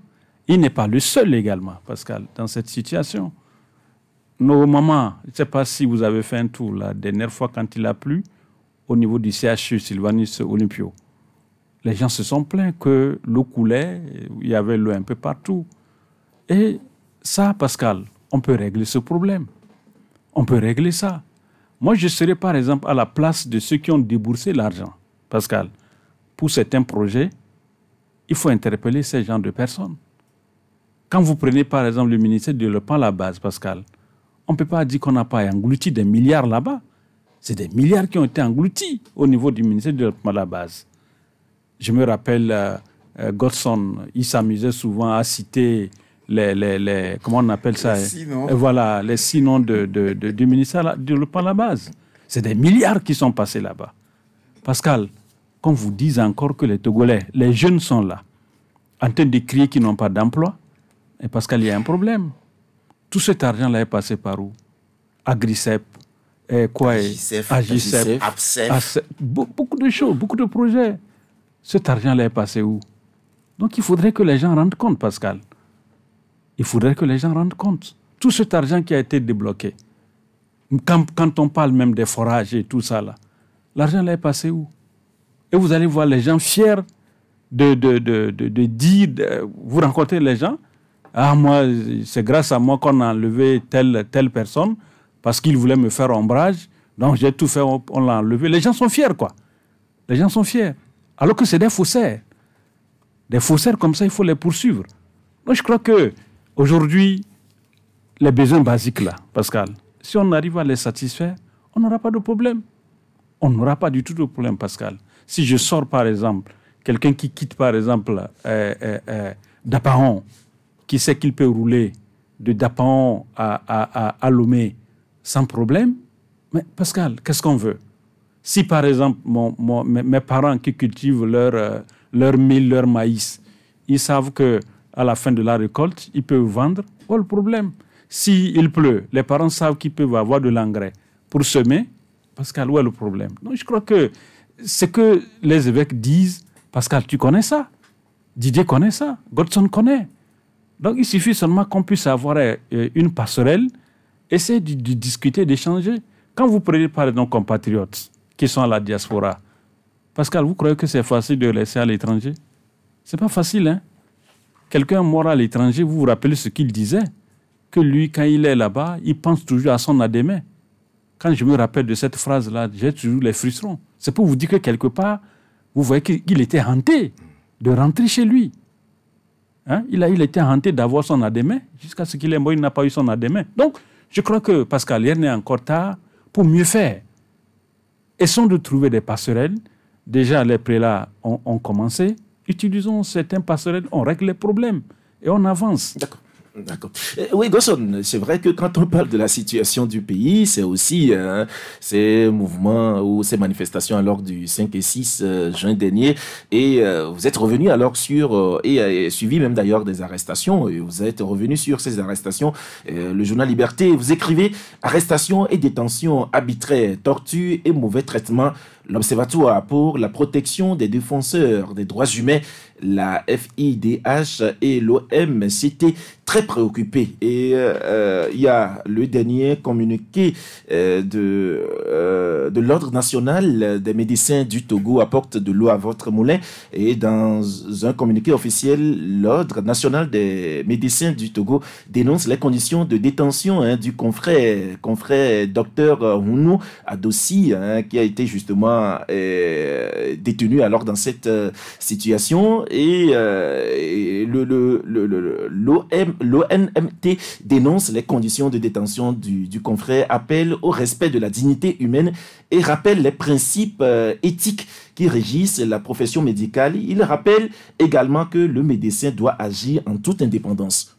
Il n'est pas le seul également, Pascal, dans cette situation. Nos mamans, je ne sais pas si vous avez fait un tour la dernière fois quand il a plu, au niveau du CHU Sylvanus Olympio. Les gens se sont plaints que l'eau coulait, il y avait l'eau un peu partout. Et ça, Pascal, on peut régler ce problème. On peut régler ça. Moi, je serais par exemple à la place de ceux qui ont déboursé l'argent. Pascal, pour certains projets, il faut interpeller ces genres de personnes. Quand vous prenez par exemple le ministère du Développement à la base, Pascal, on ne peut pas dire qu'on n'a pas englouti des milliards là-bas. C'est des milliards qui ont été engloutis au niveau du ministère du Développement à la base. Je me rappelle, Godson, il s'amusait souvent à citer les comment on appelle ça? Voilà, les 6 noms du ministère du Développement à la base. C'est des milliards qui sont passés là-bas. Pascal, qu'on vous dise encore que les Togolais, les jeunes sont là, en train de crier qu'ils n'ont pas d'emploi, et Pascal, il y a un problème. Tout cet argent-là est passé par où? Agricep, Agicep, APSEF. Beaucoup de choses, beaucoup de projets. Cet argent-là est passé où? Donc il faudrait que les gens rendent compte, Pascal. Il faudrait que les gens rendent compte. Tout cet argent qui a été débloqué, quand on parle même des forages et tout ça, là, l'argent là est passé où? Et vous allez voir les gens fiers de dire, vous rencontrez les gens, ah moi, c'est grâce à moi qu'on a enlevé telle personne parce qu'il voulait me faire ombrage, donc j'ai tout fait, on l'a enlevé. Les gens sont fiers, quoi. Les gens sont fiers. Alors que c'est des faussaires. Des faussaires comme ça, il faut les poursuivre. Donc je crois qu'aujourd'hui, les besoins basiques là, Pascal, si on arrive à les satisfaire, on n'aura pas de problème. On n'aura pas du tout de problème, Pascal. Si je sors, par exemple, quelqu'un qui quitte, par exemple, Dapaon, qui sait qu'il peut rouler de Dapaon à Lomé sans problème, mais Pascal, qu'est-ce qu'on veut? Si, par exemple, mes parents qui cultivent leur mil, leur maïs, ils savent qu'à la fin de la récolte, ils peuvent vendre, pas le problème. S'il pleut, les parents savent qu'ils peuvent avoir de l'engrais pour semer, Pascal, où est le problème? Donc, je crois que ce que les évêques disent, Pascal, tu connais ça? Didier connaît ça? Godson connaît? Donc, il suffit seulement qu'on puisse avoir une passerelle, essayer de discuter, d'échanger. Quand vous prenez par exemple nos compatriotes qui sont à la diaspora, Pascal, vous croyez que c'est facile de laisser à l'étranger? C'est pas facile, hein? Quelqu'un mort à l'étranger, vous vous rappelez ce qu'il disait? Que lui, quand il est là-bas, il pense toujours à son adémé. Quand je me rappelle de cette phrase-là, j'ai toujours les frissons. C'est pour vous dire que quelque part, vous voyez qu'il était hanté de rentrer chez lui. Hein? Il était hanté d'avoir son adémé jusqu'à ce qu'il est mort, il n'a pas eu son adémé. Donc, je crois que Pascal, il n'est encore tard pour mieux faire. Essayons de trouver des passerelles. Déjà, les prélats ont commencé. Utilisons certains passerelles, on règle les problèmes et on avance. D'accord. D'accord. Oui, Godson, c'est vrai que quand on parle de la situation du pays, c'est aussi ces mouvements ou ces manifestations alors du 5 et 6 juin dernier. Et vous êtes revenu alors sur, et suivi même d'ailleurs des arrestations, et vous êtes revenu sur ces arrestations. Le journal Liberté, vous écrivez « Arrestations et détentions arbitraires, torture et mauvais traitements ». L'Observatoire pour la protection des défenseurs des droits humains, la FIDH et l'OM s'étaient très préoccupés. Et il y a le dernier communiqué de l'Ordre national des médecins du Togo apporte de l'eau à votre moulin. Et dans un communiqué officiel, l'Ordre national des médecins du Togo dénonce les conditions de détention du confrère docteur Hounou Adossi, qui a été justement détenu alors dans cette situation. Et l'ONMT dénonce les conditions de détention du confrère, appelle au respect de la dignité humaine et rappelle les principes éthiques qui régissent la profession médicale. Il rappelle également que le médecin doit agir en toute indépendance.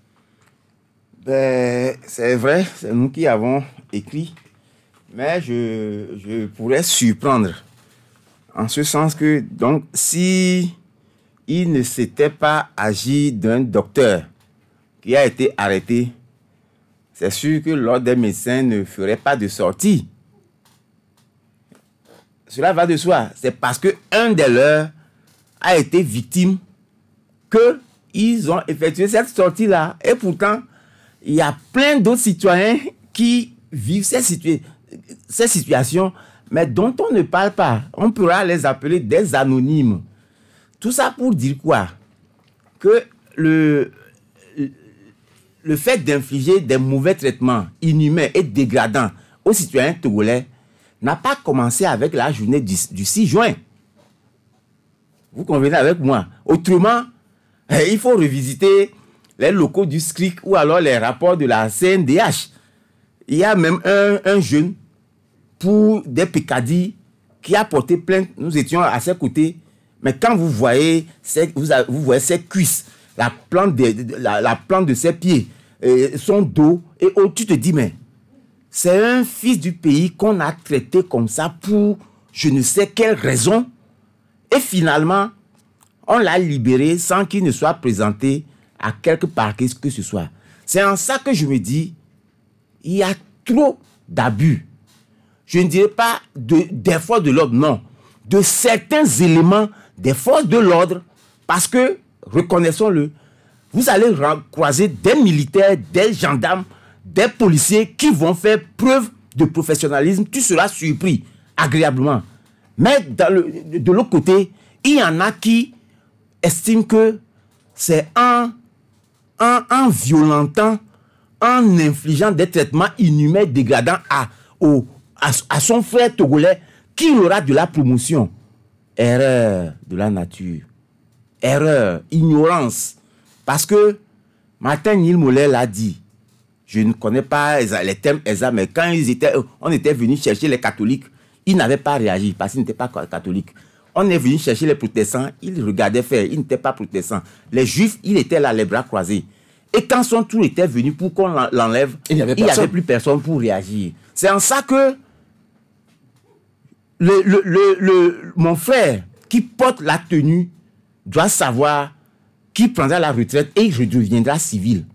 Ben, c'est vrai, c'est nous qui avons écrit, mais je pourrais surprendre. En ce sens que, donc, si il ne s'était pas agi d'un docteur qui a été arrêté, c'est sûr que l'ordre des médecins ne ferait pas de sortie. Cela va de soi. C'est parce qu'un des leurs a été victime qu'ils ont effectué cette sortie-là. Et pourtant, il y a plein d'autres citoyens qui vivent ces situations, mais dont on ne parle pas. On pourra les appeler des anonymes. Tout ça pour dire quoi? Que le fait d'infliger des mauvais traitements inhumains et dégradants aux citoyens togolais n'a pas commencé avec la journée du 6 juin. Vous convenez avec moi? Autrement, il faut revisiter les locaux du SCRIC ou alors les rapports de la CNDH. Il y a même un jeune pour des peccadilles qui a porté plainte. Nous étions à ses côtés. Mais quand vous voyez vous voyez ses cuisses, la plante de ses pieds, son dos, et tu te dis, mais c'est un fils du pays qu'on a traité comme ça pour je ne sais quelle raison. Et finalement, on l'a libéré sans qu'il ne soit présenté à quelque part que ce soit. C'est en ça que je me dis, il y a trop d'abus. Je ne dirais pas des forces de l'ordre, non. De certains éléments des forces de l'ordre, parce que, reconnaissons-le, vous allez croiser des militaires, des gendarmes, des policiers qui vont faire preuve de professionnalisme. Tu seras surpris, agréablement. Mais de l'autre côté, il y en a qui estiment que c'est en violentant, en infligeant des traitements inhumains, dégradants à son frère togolais, qu'il aura de la promotion. Erreur de la nature. erreur, ignorance. Parce que Martin Niel Mollet l'a dit. Je ne connais pas les termes exacts, mais quand on était venu chercher les catholiques, ils n'avaient pas réagi parce qu'ils n'étaient pas catholiques. On est venu chercher les protestants, ils regardaient faire, ils n'étaient pas protestants. Les juifs, ils étaient là, les bras croisés. Et quand son tour était venu pour qu'on l'enlève, il n'y avait plus personne pour réagir. C'est en ça que mon frère qui porte la tenue doit savoir qu'il prendra la retraite et il redeviendra civil.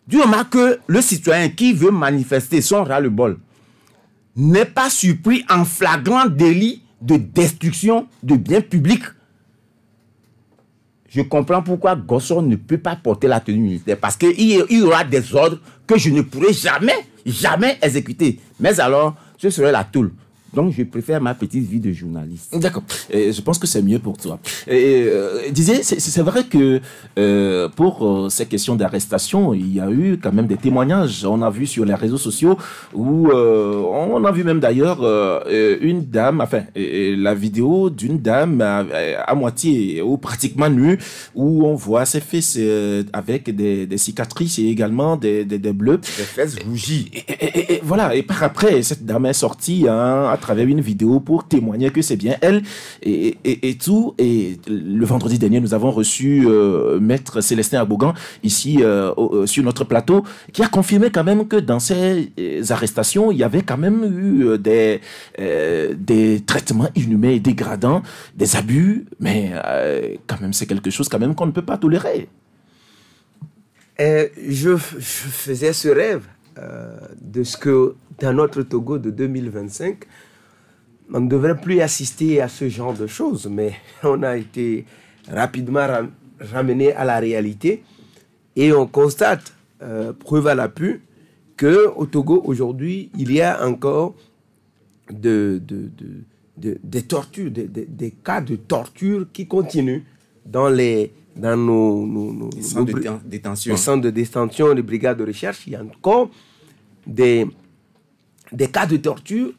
Du moment que le citoyen qui veut manifester son ras-le-bol n'est pas surpris en flagrant délit de destruction de biens publics, je comprends pourquoi Gosson ne peut pas porter la tenue militaire. Parce qu'il y aura des ordres que je ne pourrai jamais exécuter. Mais alors, ce serait la tôle. Donc, je préfère ma petite vie de journaliste. D'accord. Je pense que c'est mieux pour toi. Disais, c'est vrai que pour ces questions d'arrestation, il y a eu quand même des témoignages. On a vu sur les réseaux sociaux où on a vu même d'ailleurs une dame, enfin, la vidéo d'une dame à moitié ou pratiquement nue, où on voit ses fesses avec des cicatrices et également des bleus. Des fesses rougies. Et voilà. Et par après, cette dame est sortie à travers une vidéo pour témoigner que c'est bien elle et tout. Et le vendredi dernier, nous avons reçu Maître Célestin Abogan ici sur notre plateau, qui a confirmé quand même que dans ces arrestations, il y avait quand même eu des traitements inhumains et dégradants, des abus, mais quand même c'est quelque chose quand même qu'on ne peut pas tolérer. Je faisais ce rêve de ce que dans notre Togo de 2025, on ne devrait plus assister à ce genre de choses, mais on a été rapidement ramené à la réalité et on constate, preuve à l'appui, qu'au Togo aujourd'hui, il y a encore des tortures, des cas de torture qui continuent dans nos centres de détention. Les centres de détention, les brigades de recherche. Il y a encore des cas de torture.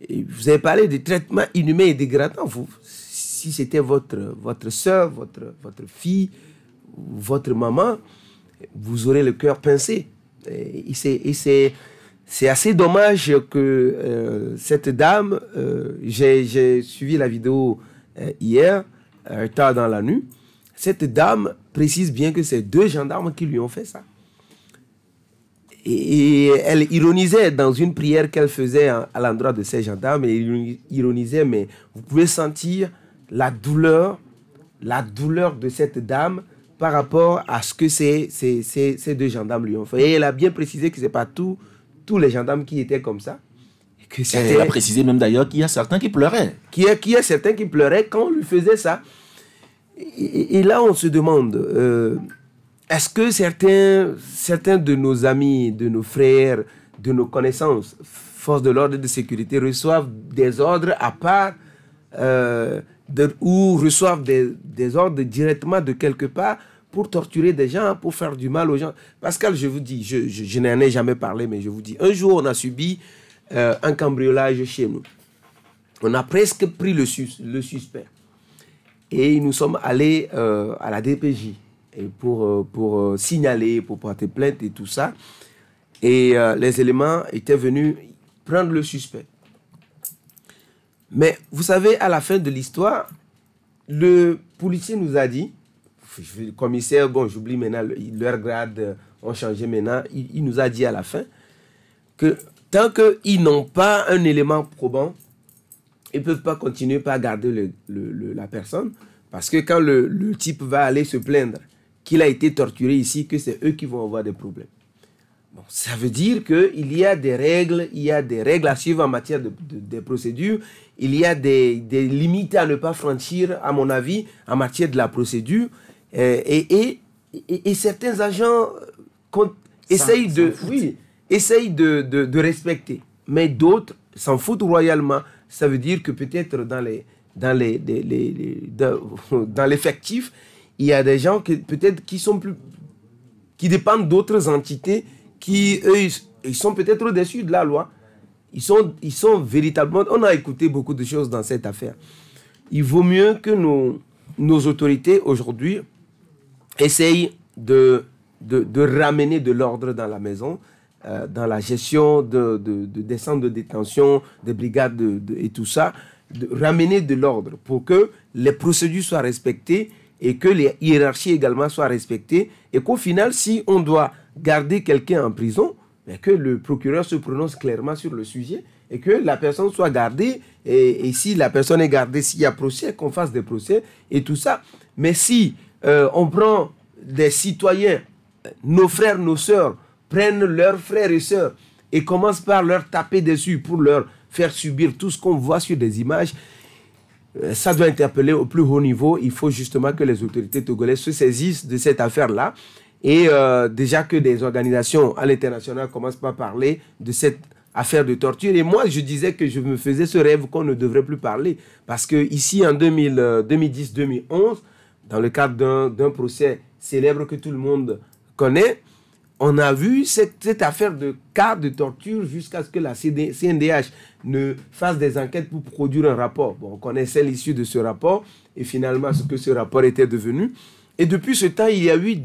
Et vous avez parlé de traitements inhumains et dégradants. Si c'était votre soeur, votre fille, votre maman, vous aurez le cœur pincé. Et c'est assez dommage que cette dame, j'ai suivi la vidéo hier, tard dans la nuit, cette dame précise bien que c'est 2 gendarmes qui lui ont fait ça. Et elle ironisait dans une prière qu'elle faisait à l'endroit de ces gendarmes, et elle ironisait, mais vous pouvez sentir la douleur de cette dame par rapport à ce que ces 2 gendarmes lui ont fait. Et elle a bien précisé que ce n'est pas tous les gendarmes qui étaient comme ça. Elle a précisé même d'ailleurs qu'il y a certains qui pleuraient. Qu'il y a certains qui pleuraient quand on lui faisait ça. Et là, on se demande... est-ce que certains de nos amis, de nos frères, de nos connaissances, forces de l'ordre et de sécurité, reçoivent des ordres à part ou reçoivent des ordres directement de quelque part pour torturer des gens, pour faire du mal aux gens? Pascal, je vous dis, je n'en ai jamais parlé, mais je vous dis, un jour, on a subi un cambriolage chez nous. On a presque pris le suspect. Et nous sommes allés à la DPJ. Et pour signaler, pour porter plainte et tout ça. Et les éléments étaient venus prendre le suspect. Mais vous savez, à la fin de l'histoire, le policier nous a dit, le commissaire, bon, j'oublie maintenant, leur grade ont changé maintenant, il nous a dit à la fin que tant qu'ils n'ont pas un élément probant, ils ne peuvent pas continuer par garder la personne, parce que quand le type va aller se plaindre qu'il a été torturé ici, que c'est eux qui vont avoir des problèmes. Bon, ça veut dire qu'il y a des règles à suivre en matière de procédures, il y a des limites à ne pas franchir, à mon avis, en matière de la procédure, et certains agents essayent de respecter, mais d'autres s'en foutent royalement. Ça veut dire que peut-être dans l'effectif, il y a des gens qui dépendent d'autres entités qui, eux, ils sont peut-être au-dessus de la loi. Ils sont véritablement... On a écouté beaucoup de choses dans cette affaire. Il vaut mieux que nos autorités aujourd'hui essayent de ramener de l'ordre dans la maison, dans la gestion des centres de détention, des brigades et tout ça, de ramener de l'ordre pour que les procédures soient respectées et que les hiérarchies également soient respectées, et qu'au final, si on doit garder quelqu'un en prison, que le procureur se prononce clairement sur le sujet et que la personne soit gardée, et si la personne est gardée, s'il y a procès, qu'on fasse des procès et tout ça. Mais si on prend des citoyens, nos frères, nos sœurs, prennent leurs frères et sœurs et commencent par leur taper dessus pour leur faire subir tout ce qu'on voit sur des images, ça doit interpeller au plus haut niveau. Il faut justement que les autorités togolaises se saisissent de cette affaire-là. Et déjà que des organisations à l'international commencent par parler de cette affaire de torture. Et moi, je disais que je me faisais ce rêve qu'on ne devrait plus parler. Parce que ici, en 2010-2011, dans le cadre d'un procès célèbre que tout le monde connaît, on a vu cette affaire de cas de torture jusqu'à ce que la CNDH ne fasse des enquêtes pour produire un rapport. Bon, on connaissait l'issue de ce rapport et finalement ce que ce rapport était devenu. Et depuis ce temps, il y a eu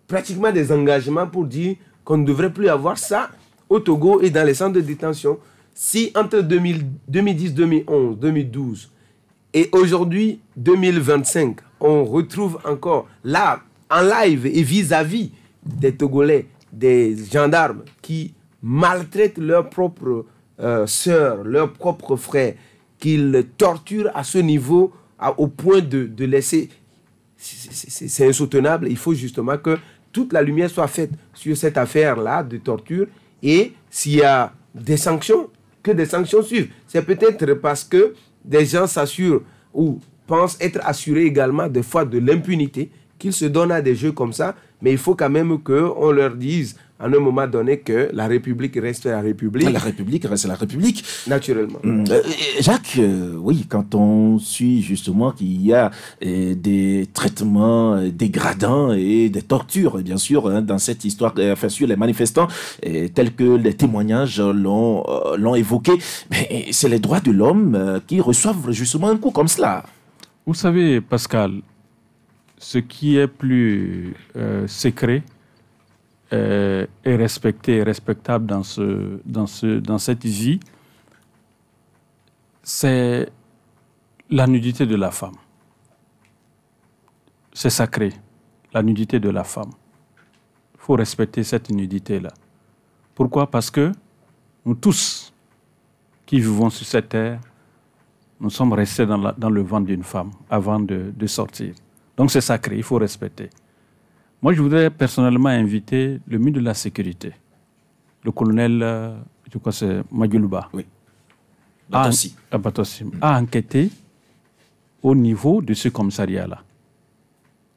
pratiquement des engagements pour dire qu'on ne devrait plus avoir ça au Togo et dans les centres de détention. Si entre 2010, 2011, 2012 et aujourd'hui 2025, on retrouve encore là, en live et vis-à-vis des Togolais, des gendarmes qui maltraitent leurs propres sœurs, leurs propres frères, qu'ils torturent à ce niveau, au point de laisser... C'est insoutenable. Il faut justement que toute la lumière soit faite sur cette affaire-là de torture, et s'il y a des sanctions, que des sanctions suivent. C'est peut-être parce que des gens s'assurent ou pensent être assurés également des fois de l'impunité qu'ils se donnent à des jeux comme ça, mais il faut quand même qu'on leur dise à un moment donné que la République reste la République. La République reste la République. Naturellement. Jacques, oui, quand on suit justement qu'il y a des traitements dégradants et des tortures, bien sûr, hein, dans cette histoire, enfin, sur les manifestants, tels que les témoignages l'ont évoqué, mais c'est les droits de l'homme qui reçoivent justement un coup comme cela. Vous savez, Pascal, ce qui est plus secret est respecté et respectable dans cette vie, c'est la nudité de la femme. C'est sacré, la nudité de la femme. Il faut respecter cette nudité-là. Pourquoi? Parce que nous tous qui vivons sur cette terre, nous sommes restés dans le ventre d'une femme avant de sortir. Donc c'est sacré, il faut respecter. Moi, je voudrais personnellement inviter le ministre de la Sécurité, le colonel, je crois que c'est Maguluba, oui. à enquêter au niveau de ce commissariat-là.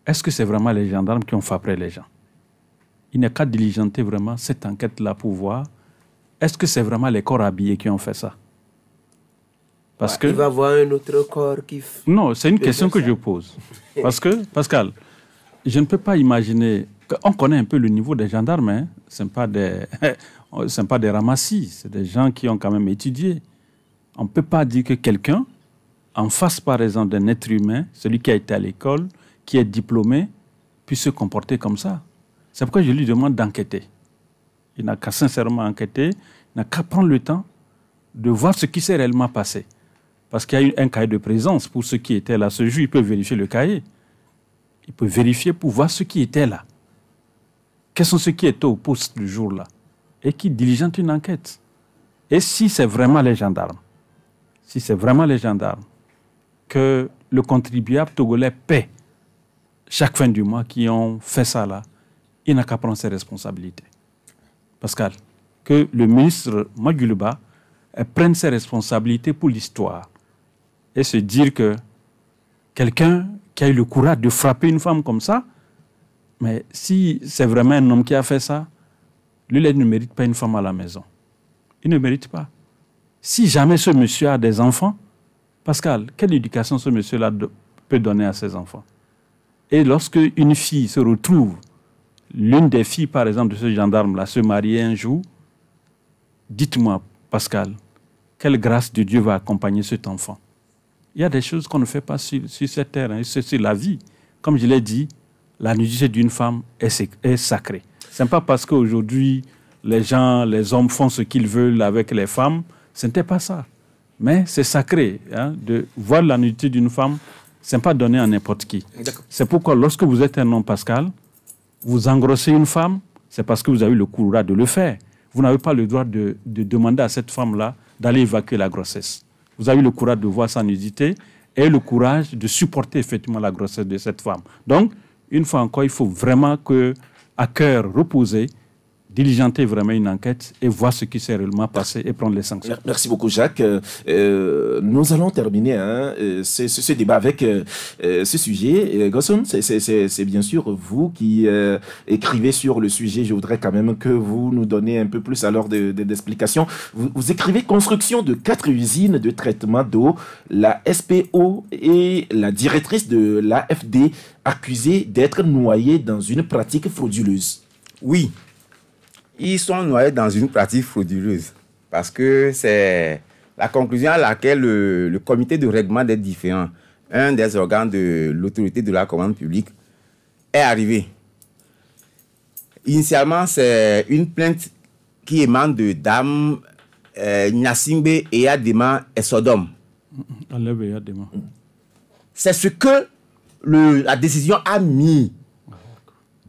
Est-ce que c'est vraiment les gendarmes qui ont frappé les gens? Il n'y a qu'à diligenter vraiment cette enquête-là pour voir, est-ce que c'est vraiment les corps habillés qui ont fait ça? Parce que, il va y avoir un autre corps qui... Non, c'est une question que je pose. Parce que, Pascal, je ne peux pas imaginer... On connaît un peu le niveau des gendarmes. Hein. Ce ne sont pas des ramassis. C'est des gens qui ont quand même étudié. On ne peut pas dire que quelqu'un, en face par exemple d'un être humain, celui qui a été à l'école, qui est diplômé, puisse se comporter comme ça. C'est pourquoi je lui demande d'enquêter. Il n'a qu'à sincèrement enquêter. Il n'a qu'à prendre le temps de voir ce qui s'est réellement passé. Parce qu'il y a eu un cahier de présence pour ceux qui étaient là. Ce jour, il peut vérifier le cahier. Il peut vérifier pour voir ceux qui étaient là. Quels sont ceux qui étaient au poste le jour-là? Et qui diligentent une enquête. Et si c'est vraiment les gendarmes, que le contribuable togolais paie chaque fin du mois qui ont fait ça là, il n'a qu'à prendre ses responsabilités. Pascal, que le ministre Maguluba prenne ses responsabilités pour l'histoire et se dire que quelqu'un qui a eu le courage de frapper une femme comme ça, mais si c'est vraiment un homme qui a fait ça, lui, il ne mérite pas une femme à la maison. Il ne mérite pas. Si jamais ce monsieur a des enfants, Pascal, quelle éducation ce monsieur-là peut donner à ses enfants? Et lorsque une fille se retrouve, l'une des filles, par exemple, de ce gendarme-là, se marier un jour, dites-moi, Pascal, quelle grâce de Dieu va accompagner cet enfant? Il y a des choses qu'on ne fait pas sur cette terre, hein, c'est la vie. Comme je l'ai dit, la nudité d'une femme est sacrée. Ce n'est pas parce qu'aujourd'hui, les hommes font ce qu'ils veulent avec les femmes, ce n'était pas ça. Mais c'est sacré, hein, de voir la nudité d'une femme, ce n'est pas donné à n'importe qui. C'est pourquoi lorsque vous êtes un homme, Pascal, vous engrossez une femme, c'est parce que vous avez le courage de le faire. Vous n'avez pas le droit de demander à cette femme-là d'aller évacuer la grossesse. Vous avez le courage de voir sa nudité et le courage de supporter effectivement la grossesse de cette femme. Donc, une fois encore, il faut vraiment que, à cœur reposé, diligenter vraiment une enquête et voir ce qui s'est réellement passé et prendre les sanctions. Merci beaucoup, Jacques. Nous allons terminer ce débat avec ce sujet. Gosson, c'est bien sûr vous qui écrivez sur le sujet. Je voudrais quand même que vous nous donniez un peu plus alors d'explications. Vous écrivez « Construction de 4 usines de traitement d'eau. La SPO et la directrice de l'AFD accusées d'être noyées dans une pratique frauduleuse ». Oui. Ils sont noyés dans une pratique frauduleuse parce que c'est la conclusion à laquelle le comité de règlement des différends, un des organes de l'autorité de la commande publique, est arrivé. Initialement, c'est une plainte qui émane de Dame Nyasimbe Eyadema et Sodome. C'est ce que la décision a mis.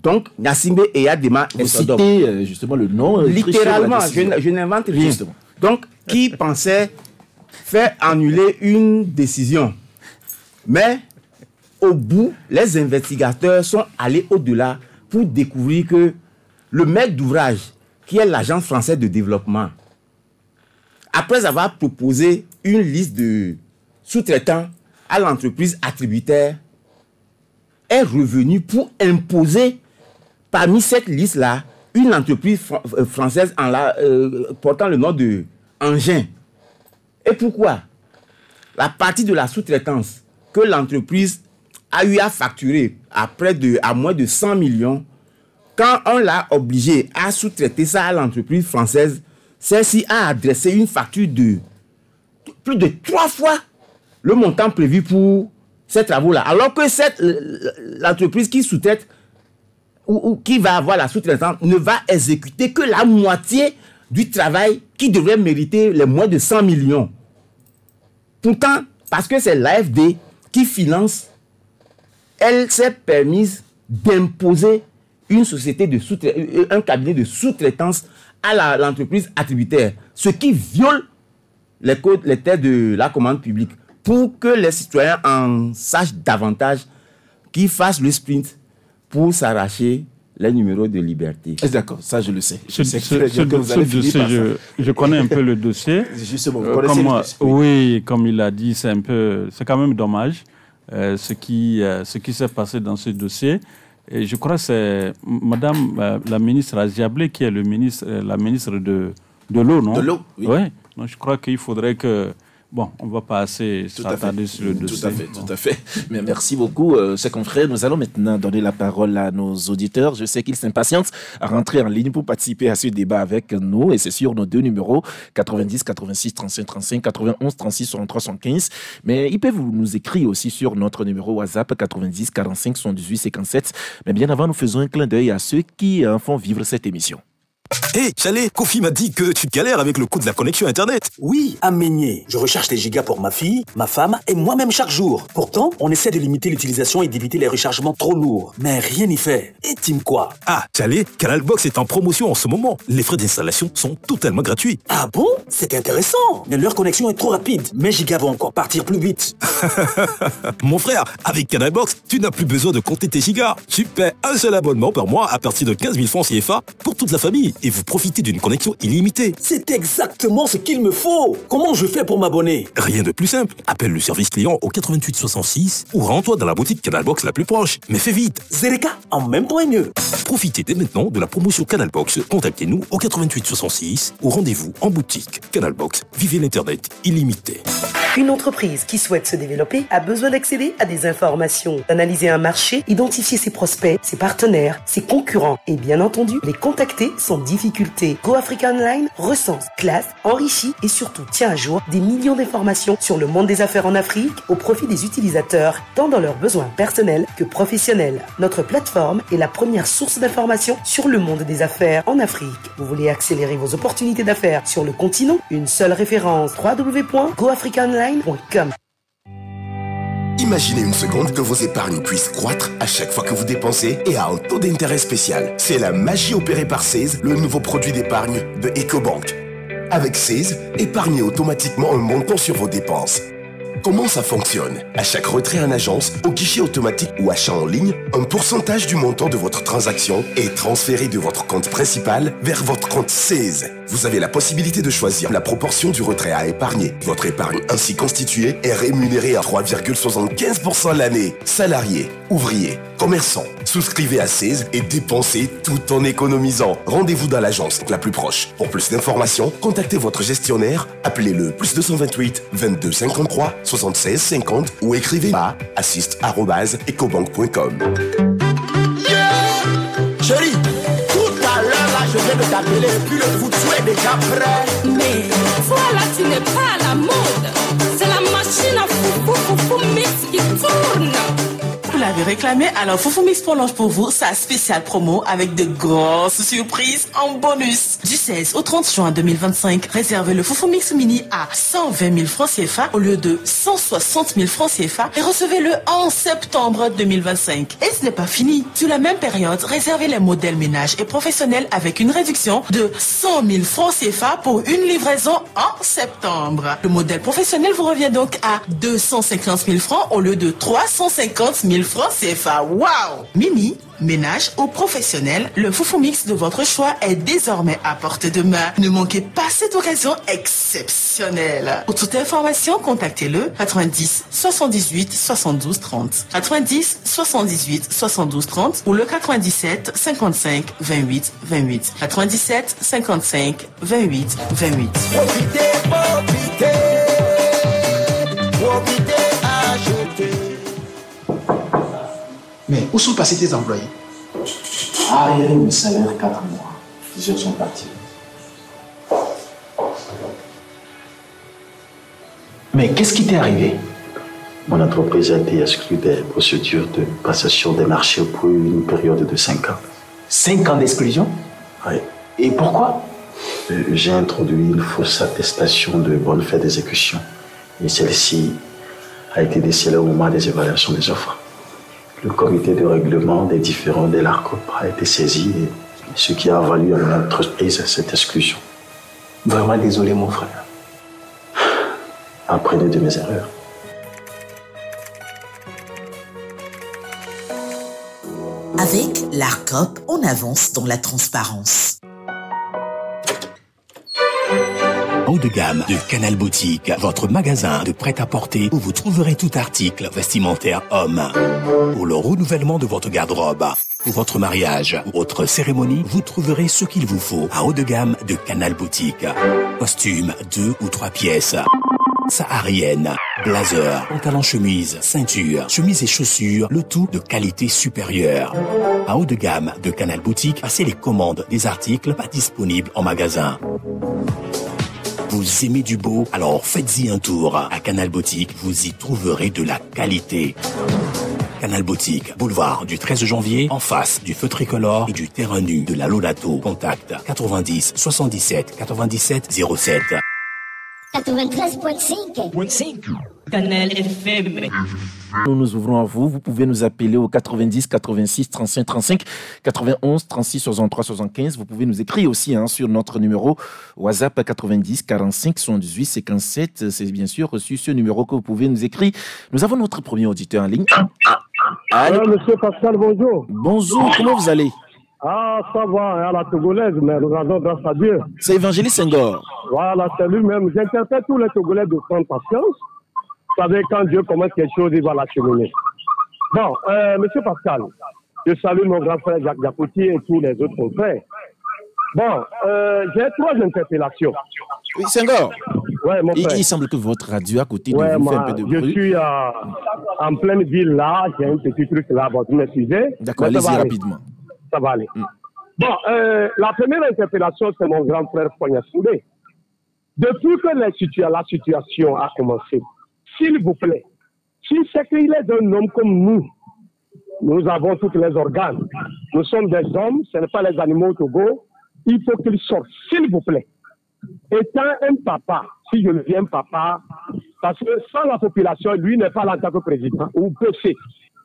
Donc, Nyasimbe Eyadema et Sodome. Vous citez justement le nom. Littéralement, je n'invente rien. Justement. Donc, qui pensait faire annuler une décision. Mais, au bout, les investigateurs sont allés au-delà pour découvrir que le maître d'ouvrage, qui est l'Agence française de développement, après avoir proposé une liste de sous-traitants à l'entreprise attributaire, est revenu pour imposer parmi cette liste-là, une entreprise française portant le nom de Engin. Et pourquoi? La partie de la sous-traitance que l'entreprise a eu à facturer à moins de 100 millions, quand on l'a obligé à sous-traiter ça à l'entreprise française, celle-ci a adressé une facture de plus de 3 fois le montant prévu pour ces travaux-là. Alors que l'entreprise qui sous-traite ou qui va avoir la sous-traitance ne va exécuter que la moitié du travail qui devrait mériter les moins de 100 millions. Pourtant, parce que c'est l'AFD qui finance, elle s'est permise d'imposer une société un cabinet de sous-traitance à l'entreprise attributaire, ce qui viole les termes de la commande publique, pour que les citoyens en sachent davantage, qu'ils fassent le sprint pour s'arracher les numéros de liberté. D'accord, ça je le sais. Je connais un peu le dossier. Justement, vous connaissez le dossier. Oui, comme il a dit, c'est quand même dommage ce qui s'est passé dans ce dossier. Et je crois que c'est Madame la ministre Aziablé qui est la ministre de l'eau, non? De l'eau, oui. Ouais. Donc je crois qu'il faudrait que... Bon, on ne va pas assez s'attarder sur le dossier. Tout à fait. Mais merci beaucoup, chers confrères. Nous allons maintenant donner la parole à nos auditeurs. Je sais qu'ils s'impatientent à rentrer en ligne pour participer à ce débat avec nous. Et c'est sur nos 2 numéros, 90 86 35 35, 91 36 63 75. Mais ils peuvent nous écrire aussi sur notre numéro WhatsApp 90 45 78 57. Mais bien avant, nous faisons un clin d'œil à ceux qui font vivre cette émission. Hé, Chalet, Kofi m'a dit que tu galères avec le coût de la connexion Internet. Oui, Aménier. Je recharge les gigas pour ma fille, ma femme et moi-même chaque jour. Pourtant, on essaie de limiter l'utilisation et d'éviter les rechargements trop lourds. Mais rien n'y fait. Et Tim quoi? Ah, Chalet, Canalbox est en promotion en ce moment. Les frais d'installation sont totalement gratuits. Ah bon? C'est intéressant. Mais leur connexion est trop rapide. Mes gigas vont encore partir plus vite. Mon frère, avec Canalbox, tu n'as plus besoin de compter tes gigas. Tu paies un seul abonnement par mois à partir de 15 000 francs CFA pour toute la famille. Et vous profitez d'une connexion illimitée. C'est exactement ce qu'il me faut. Comment je fais pour m'abonner? Rien de plus simple. Appelle le service client au 88 66 ou rends-toi dans la boutique Canalbox la plus proche. Mais fais vite. Zereka, en même temps et mieux. Profitez dès maintenant de la promotion Canalbox. Contactez-nous au 88 66 ou rendez-vous en boutique. Canalbox, vivez l'Internet illimité. Une entreprise qui souhaite se développer a besoin d'accéder à des informations, d'analyser un marché, identifier ses prospects, ses partenaires, ses concurrents et bien entendu, les contacter sans difficulté. Go Africa Online recense, classe, enrichit et surtout tient à jour des millions d'informations sur le monde des affaires en Afrique au profit des utilisateurs, tant dans leurs besoins personnels que professionnels. Notre plateforme est la première source d'informations sur le monde des affaires en Afrique. Vous voulez accélérer vos opportunités d'affaires sur le continent? Une seule référence, www.goafricaonline.com. Imaginez une seconde que vos épargnes puissent croître à chaque fois que vous dépensez et à un taux d'intérêt spécial. C'est la magie opérée par Seize, le nouveau produit d'épargne de EcoBank. Avec Seize, épargnez automatiquement un montant sur vos dépenses. Comment ça fonctionne? À chaque retrait en agence, au guichet automatique ou achat en ligne, un pourcentage du montant de votre transaction est transféré de votre compte principal vers votre compte Seize. Vous avez la possibilité de choisir la proportion du retrait à épargner. Votre épargne ainsi constituée est rémunérée à 3,75% l'année. Salariés, ouvriers, commerçants, souscrivez à Seize et dépensez tout en économisant. Rendez-vous dans l'agence la plus proche. Pour plus d'informations, contactez votre gestionnaire, appelez le +228 22 53 76 50 ou écrivez à assist@ecobank.com. Chérie, tout à l'heure là, je viens de t'appeler et puis le foot est déjà prêt. Mais toi là, tu n'es pas à la mode. C'est la machine à foufou mix qui tourne. Vous l'avez réclamé, alors Foufou Mix prolonge pour vous sa spéciale promo avec de grosses surprises en bonus. Du 16 au 30 juin 2025, réservez le Foufou Mix Mini à 120 000 francs CFA au lieu de 160 000 francs CFA et recevez-le en septembre 2025. Et ce n'est pas fini. Sur la même période, réservez les modèles ménage et professionnels avec une réduction de 100 000 francs CFA pour une livraison en septembre. Le modèle professionnel vous revient donc à 250 000 francs au lieu de 350 000 francs CFA. Waouh! Mini, ménage ou professionnel, le Foufou Mix de votre choix est désormais à portée de main. Ne manquez pas cette occasion exceptionnelle. Pour toute information, contactez-le 90 78 72 30. 90 78 72 30 ou le 97 55 28 28. 97 55 28 28. Mais où sont passés tes employés? Ah, il y avait mon salaire 4 mois. Plusieurs sont partis. Mais qu'est-ce qui t'est arrivé? Mon entreprise a été exclue des procédures de passation des marchés pour une période de 5 ans. 5 ans d'exclusion? Oui. Et pourquoi? J'ai introduit une fausse attestation de bonne fait d'exécution. Et celle-ci a été décelée au moment des évaluations des offres. Le comité de règlement des différends de l'ARCOP a été saisi, ce qui a valu à mon entreprise cette exclusion. Vraiment désolé, mon frère. Apprenez de mes erreurs. Avec l'ARCOP, on avance dans la transparence. Haut de gamme de Canal Boutique, votre magasin de prêt-à-porter où vous trouverez tout article vestimentaire homme. Pour le renouvellement de votre garde-robe, pour votre mariage ou autre cérémonie, vous trouverez ce qu'il vous faut à haut de gamme de Canal Boutique. Costumes 2 ou 3 pièces, saharienne, blazer, pantalon chemise, ceinture, chemise et chaussures, le tout de qualité supérieure. À haut de gamme de Canal Boutique, passez les commandes des articles pas disponibles en magasin. Vous aimez du beau? Alors faites-y un tour. À Canal Boutique, vous y trouverez de la qualité. Canal Boutique, boulevard du 13 janvier, en face du feu tricolore et du terrain nu de la Lolato. Contact 90 77 97 07. 93.5 Canal FM. Nous nous ouvrons à vous. Vous pouvez nous appeler au 90 86 35 35 91 36 63 75. Vous pouvez nous écrire aussi sur notre numéro WhatsApp 90 45 78 57. C'est bien sûr sur ce numéro que vous pouvez nous écrire. Nous avons notre premier auditeur en ligne. Allô, monsieur Pascal, bonjour. Bonjour, comment vous allez? Ah, ça va, à la Togolaise, mais nous avons grâce à Dieu. C'est Évangéliste Senghor. Voilà, c'est lui-même. J'interpelle tous les Togolais de prendre patience. Vous savez, quand Dieu commence quelque chose, il va l'acheminer. Bon, monsieur Pascal, je salue mon grand frère Jacques Diakouti et tous les autres frères. Bon, j'ai 3 interpellations. Oui, Senghor. Ouais, mon frère. Il semble que votre radio à côté de vous fait un peu de bruit. Je suis en pleine ville là, j'ai un petit truc là, bon, vous m'excusez. D'accord, allez-y rapidement. Ça va aller. Bon, la première interpellation, c'est mon grand frère Fogna Soudé. Depuis que la situation a commencé, s'il vous plaît, si c'est qu'il est d'un homme comme nous avons tous les organes. Nous sommes des hommes, ce n'est pas les animaux au Togo. Il faut qu'il sorte, s'il vous plaît. Étant un papa, si je deviens papa, parce que sans la population, lui n'est pas là en tant que président, ou PC,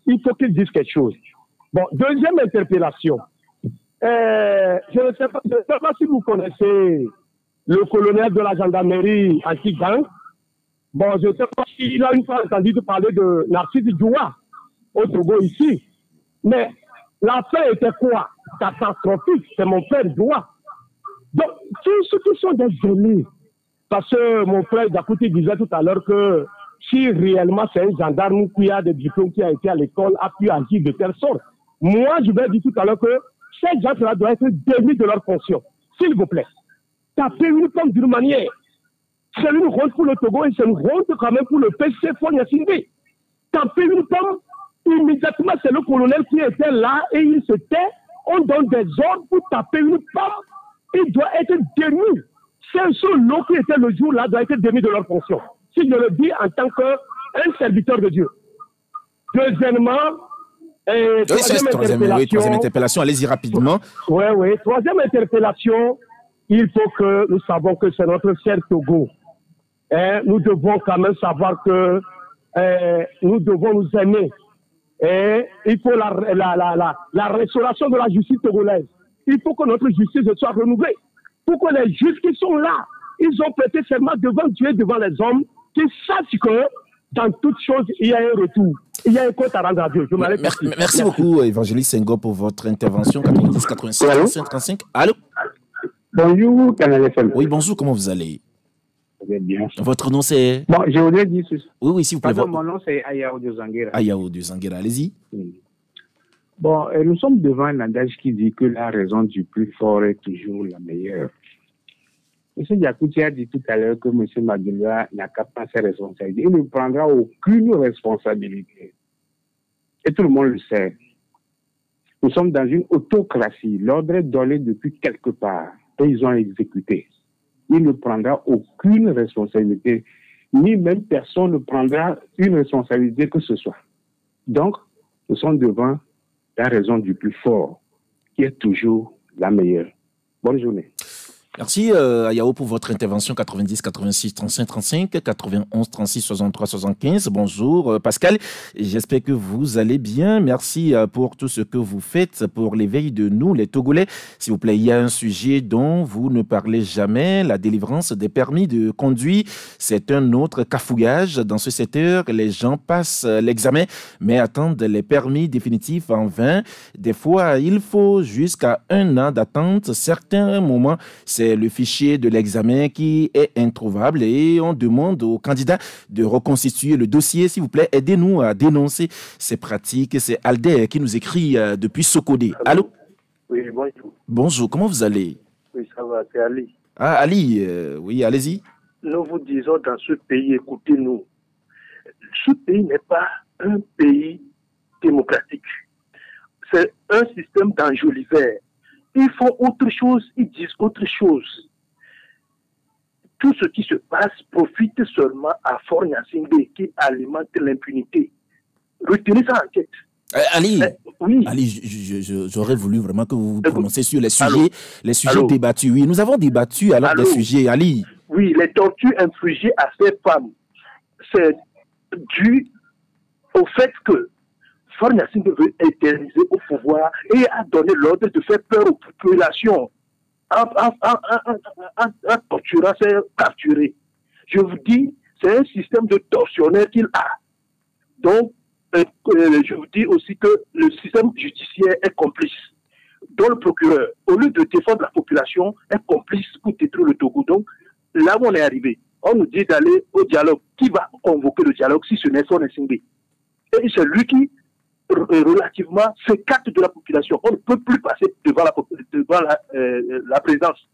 il faut qu'il dise quelque chose. Bon, deuxième interpellation. Je ne sais pas si vous connaissez le colonel de la gendarmerie anti-gang. Bon, je ne sais pas s'il a une fois entendu parler de Narcisse Djoua au Togo ici. Mais l'affaire était quoi? Catastrophique. C'est mon frère Djoua. Donc, tous ceux qui sont des amis, parce que mon frère Dakouti disait tout à l'heure que si réellement c'est un gendarme qui a des diplômes, qui a été à l'école, a pu agir de telle sorte. Moi, je vais dire tout à l'heure que ces gens-là doivent être démis de leur fonction. S'il vous plaît. Tapez une pomme d'une manière. C'est une honte pour le Togo et c'est une honte quand même pour le PC Fogna Sindé. Tapez une pomme, immédiatement c'est le colonel qui était là et il se tait. On donne des ordres pour taper une pomme. Il doit être démis. Ceux-là qui étaient le jour-là doivent être démis de leur fonction. Si je le dis en tant qu'un serviteur de Dieu. Deuxièmement, troisième interpellation, allez-y rapidement. Oui. Troisième interpellation, il faut que nous savons que c'est notre cher Togo. Nous devons quand même savoir que nous devons nous aimer. Il faut la restauration de la justice togolaise. Il faut que notre justice soit renouvelée. Pour que les juges qui sont là, ils ont prêté serment devant Dieu et devant les hommes, qu'ils sachent que dans toute chose, il y a un retour. Il y a un compte à rendre à Dieu. Merci beaucoup, Évangéliste Senghor, pour votre intervention. 90 86 35 35. Allô? Bonjour, Canal FM. Oui, bonjour, comment vous allez? Très bien. Votre nom, c'est? Bon, je voudrais dire ceci. Oui, s'il vous plaît. Pardon, mon nom, c'est Ayao de Zanguera. Ayao de Zanguera, allez-y. Bon, nous sommes devant un adage qui dit que la raison du plus fort est toujours la meilleure. M. Diakouti a dit tout à l'heure que M. Maguila n'a qu'à prendre ses responsabilités. Il ne prendra aucune responsabilité. Et tout le monde le sait. Nous sommes dans une autocratie. L'ordre est donné depuis quelque part. Et ils ont exécuté. Il ne prendra aucune responsabilité. Ni même personne ne prendra une responsabilité que ce soit. Donc, nous sommes devant la raison du plus fort, qui est toujours la meilleure. Bonne journée. Merci Ayao pour votre intervention. 90 86 35 35 91 36 63 75. Bonjour Pascal, j'espère que vous allez bien. Merci pour tout ce que vous faites pour l'éveil de nous les Togolais. S'il vous plaît, il y a un sujet dont vous ne parlez jamais, la délivrance des permis de conduire. C'est un autre cafouillage dans ce secteur. Les gens passent l'examen mais attendent les permis définitifs en vain. Des fois, il faut jusqu'à 1 an d'attente. Certains moments, c'est le fichier de l'examen qui est introuvable et on demande aux candidats de reconstituer le dossier. S'il vous plaît, aidez-nous à dénoncer ces pratiques. C'est Alder qui nous écrit depuis Sokodé. Allô? Oui, bonjour. Bonjour, comment vous allez? Oui, ça va, c'est Ali. Ah, Ali, oui, allez-y. Nous vous disons dans ce pays, écoutez-nous, ce pays n'est pas un pays démocratique. C'est un système d'enjoliveur. Ils font autre chose, ils disent autre chose. Tout ce qui se passe profite seulement à Fogna Sindé qui alimente l'impunité. Retenez ça en tête. Ali, oui. Ali, j'aurais voulu vraiment que vous vous prononciez sur les sujets débattus. Oui, nous avons débattu alors des sujets, Ali. Oui, les tortures infligées à ces femmes, c'est dû au fait que Fogna Sindé veut éterniser au pouvoir et a donné l'ordre de faire peur aux populations en torturant ces capturés. Je vous dis, c'est un système de tortionnaire qu'il a. Donc, je vous dis aussi que le système judiciaire est complice. Dont le procureur, au lieu de défendre la population, est complice pour détruire le Togo. Donc, là où on est arrivé, on nous dit d'aller au dialogue. Qui va convoquer le dialogue si ce n'est Fogna Sindé? Et c'est lui qui relativement s'écarte de la population. On ne peut plus passer devant la présidence.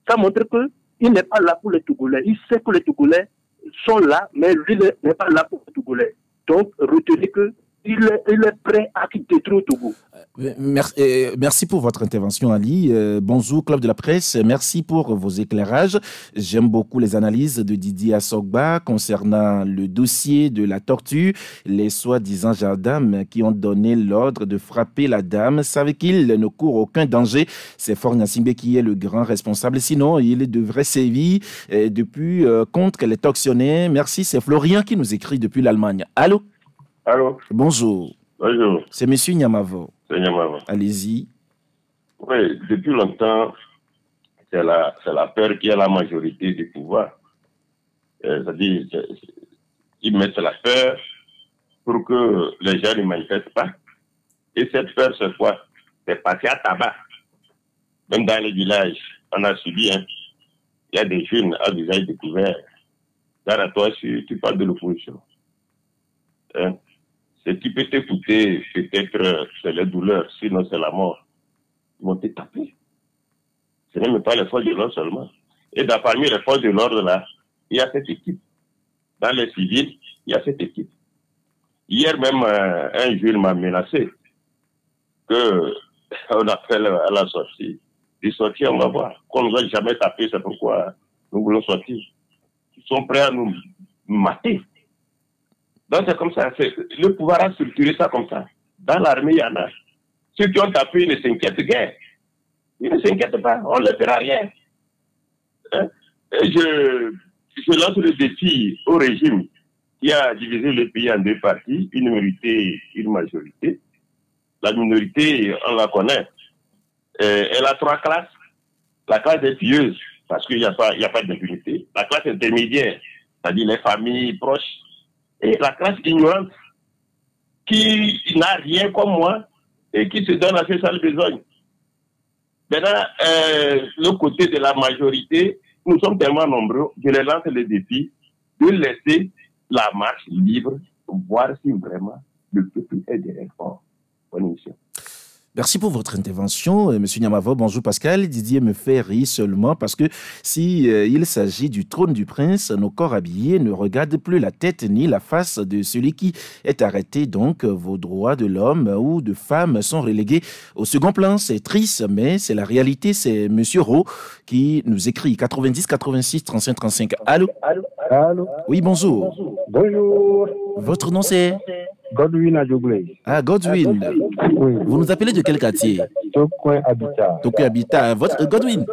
Ça montre que il n'est pas là pour les Togolais. Il sait que les Togolais sont là, mais lui n'est pas là pour les Togolais. Donc, retenez que il est prêt à quitter trop Togo. Merci pour votre intervention, Ali. Bonjour, Club de la Presse. Merci pour vos éclairages. J'aime beaucoup les analyses de Didier Assogba concernant le dossier de la tortue. Les soi-disant gendarmes qui ont donné l'ordre de frapper la dame savent qu'il ne court aucun danger. C'est Faure Gnassingbé qui est le grand responsable. Sinon, il devrait sévir depuis contre les tortionnaires. Merci. C'est Florian qui nous écrit depuis l'Allemagne. Allô? Allô? Bonjour. Bonjour. C'est Monsieur Nyamavo. C'est Nyamavo. Allez-y. Oui, depuis longtemps, c'est la peur qui a la majorité du pouvoir. C'est-à-dire, ils mettent la peur pour que les gens ne manifestent pas. Et cette peur, c'est quoi? C'est passé à tabac. Même dans les villages, on a subi, hein. Il y a des jeunes à visage découvert. Là, à toi, tu parles de l'opposition. Hein? Ce qui peut t'écouter, peut-être, c'est la douleur, sinon c'est la mort. Ils vont te taper. Ce n'est même pas les forces de l'ordre seulement. Et parmi les forces de l'ordre, là, il y a cette équipe. Dans les civils, il y a cette équipe. Hier même, un jeune m'a menacé que on appelle à la sortie. Il sortit, on va voir. Qu'on ne va jamais taper, c'est pourquoi nous voulons sortir. Ils sont prêts à nous mater. Donc c'est comme ça, le pouvoir a structuré ça comme ça. Dans l'armée, il y en a. Ceux qui ont tapé, ils ne s'inquiètent guère. Ils ne s'inquiètent pas, on ne leur fera rien. Hein? Et je lance le défi au régime qui a divisé le pays en deux parties, une minorité, une majorité. La minorité, on la connaît. Elle a trois classes. La classe des pieuse, parce qu'il n'y a pas d'impunité. La classe intermédiaire, c'est-à-dire les familles proches. Et la classe ignorante, qui n'a rien comme moi et qui se donne à ses sales besognes. Maintenant, le côté de la majorité, nous sommes tellement nombreux, je les lance le défi de laisser la marche libre, voir si vraiment le peuple est derrière fort. Bonne émission. Merci pour votre intervention, Monsieur Nyamavo. Bonjour Pascal. Didier me fait rire seulement parce que si il s'agit du trône du prince, nos corps habillés ne regardent plus la tête ni la face de celui qui est arrêté. Donc, vos droits de l'homme ou de femme sont relégués au second plan. C'est triste, mais c'est la réalité. C'est Monsieur Rowe qui nous écrit 90 86 35 35. Allô? Allô? Oui, bonjour. Bonjour. Votre nom c'est? Godwin Adjoglé. Ah, Godwin. Oui. Vous nous appelez de quel quartier? Tokwe Habitat. Tokwe Habitat. Godwin.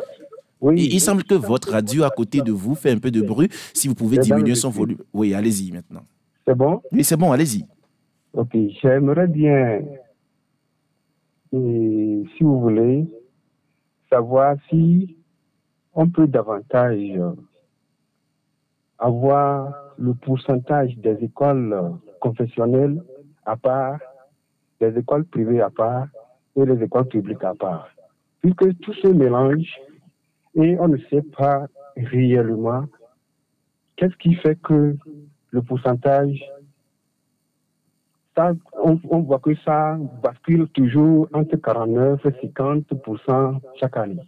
Oui. Il semble que votre radio à côté de vous fait un peu de bruit. Si vous pouvez diminuer son volume. Oui, allez-y maintenant. C'est bon? Oui, c'est bon, allez-y. Ok, j'aimerais bien, si vous voulez, savoir si on peut davantage avoir le pourcentage des écoles confessionnelles à part, des écoles privées à part et les écoles publiques à part. Puisque tout se mélange et on ne sait pas réellement qu'est-ce qui fait que le pourcentage, ça, on voit que ça bascule toujours entre 49 et 50% chaque année.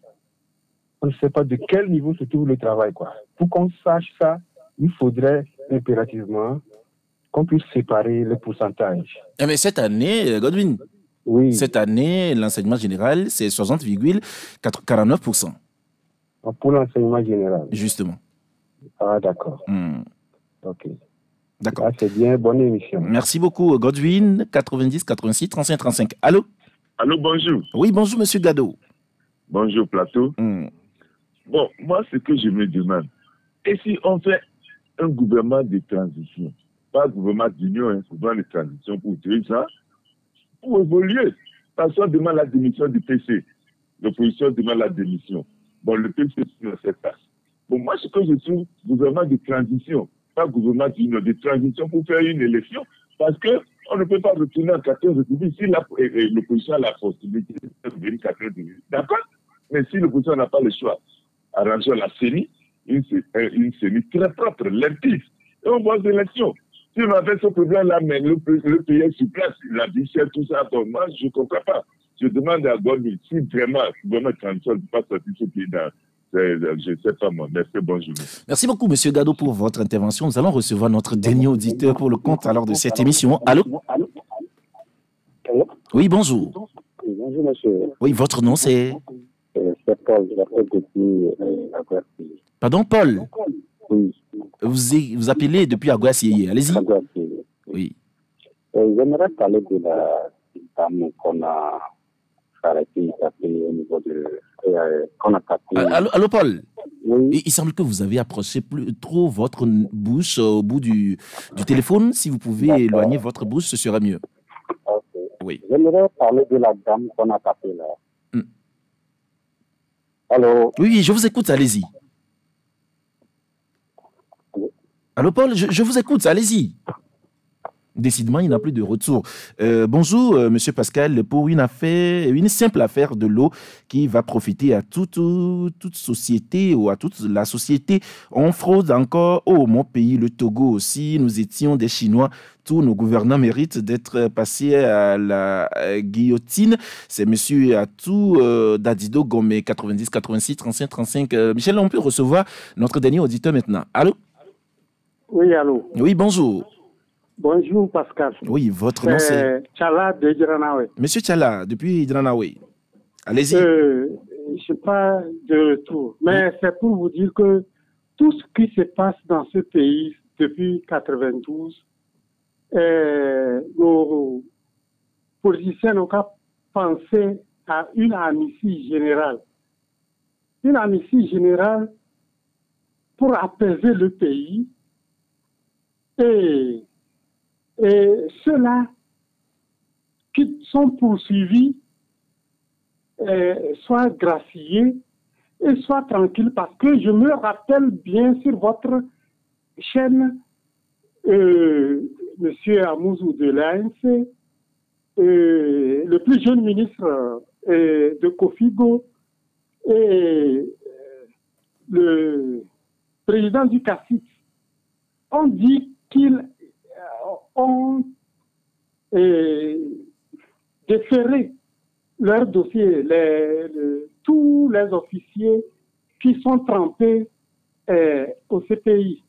On ne sait pas de quel niveau se trouve le travail, quoi. Pour qu'on sache ça, il faudrait impérativement qu'on puisse séparer le pourcentage. Mais cette année, Godwin, oui. Cette année, l'enseignement général, c'est 60,49%. Pour l'enseignement général. Justement. Ah, d'accord. Ok. D'accord. Ah, c'est bien, bonne émission. Merci beaucoup, Godwin, 90 86 35 35. Allô? Allô, bonjour. Oui, bonjour, monsieur Gado. Bonjour, plateau. Bon, moi, ce que je me demande, et si on fait un gouvernement de transition, pas un gouvernement d'union, un gouvernement de transition pour utiliser ça, pour évoluer. Parce qu'on demande la démission du PC. L'opposition demande la démission. Bon, le PC, c'est cette place. Bon, moi, ce que je trouve, gouvernement de transition, pas gouvernement d'union, de transition pour faire une élection, parce qu'on ne peut pas retourner en 14 républiques si l'opposition a la possibilité de revenir 14 républiques. D'accord? Mais si l'opposition n'a pas le choix, arranger la CENI, une CENI très propre, limpide, et on voit des élections. Si on avait ce problème-là, mais le pays est sur place, la bichette, tout ça, bon, moi, je ne comprends pas. Je demande à Godwin si vraiment le gouvernement de transition ne peut pas sortir ce pays Je ne sais pas moi. Merci, bonjour. Merci beaucoup, Monsieur Gado, pour votre intervention. Nous allons recevoir notre dernier auditeur pour le compte alors de cette émission. Allô? Oui, bonjour. Bonjour, monsieur. Oui, votre nom, c'est? C'est Paul, je l'appelle depuis Aguassi. Pardon, Paul? Oui. Vous appelez depuis Aguassi. Allez-y. Aguassi. Oui. J'aimerais parler de la dame qu'on a arrêtée au niveau de... qu'on a tapé. Allô, Paul? Oui. Il semble que vous avez approché trop votre bouche au bout du téléphone. Si vous pouvez éloigner votre bouche, ce sera mieux. Ok. Oui. J'aimerais parler de la dame qu'on a tapée là. Allô? Oui, je vous écoute, allez-y. Allô, Paul, je vous écoute, allez-y. Décidément, il n'a plus de retour. Bonjour, Monsieur Pascal, pour une simple affaire de l'eau qui va profiter à toute société ou à toute la société. On fraude encore mon pays, le Togo aussi. Nous étions des Chinois. Tous nos gouvernants méritent d'être passés à la guillotine. C'est Monsieur Atou Dadido Gomé, 90 86 35 35. Michel, on peut recevoir notre dernier auditeur maintenant. Allô? Oui, allô? Oui, bonjour. Bonjour, Pascal. Oui, votre nom c'est Tchala de Hidranawe. Monsieur Tchala, depuis Hidranawe. Allez-y. Je ne suis pas de retour, mais c'est pour vous dire que tout ce qui se passe dans ce pays depuis 92, nos politiciens n'ont qu'à penser à une amnistie générale. Une amnistie générale pour apaiser le pays et ceux-là qui sont poursuivis soient graciés et soient tranquilles, parce que je me rappelle bien sur votre chaîne, Monsieur Amouzou de l'ANC, le plus jeune ministre de Kofigo et le président du CACIF ont dit qu'ils ont déféré leur dossier, tous les officiers qui sont trempés au CPI.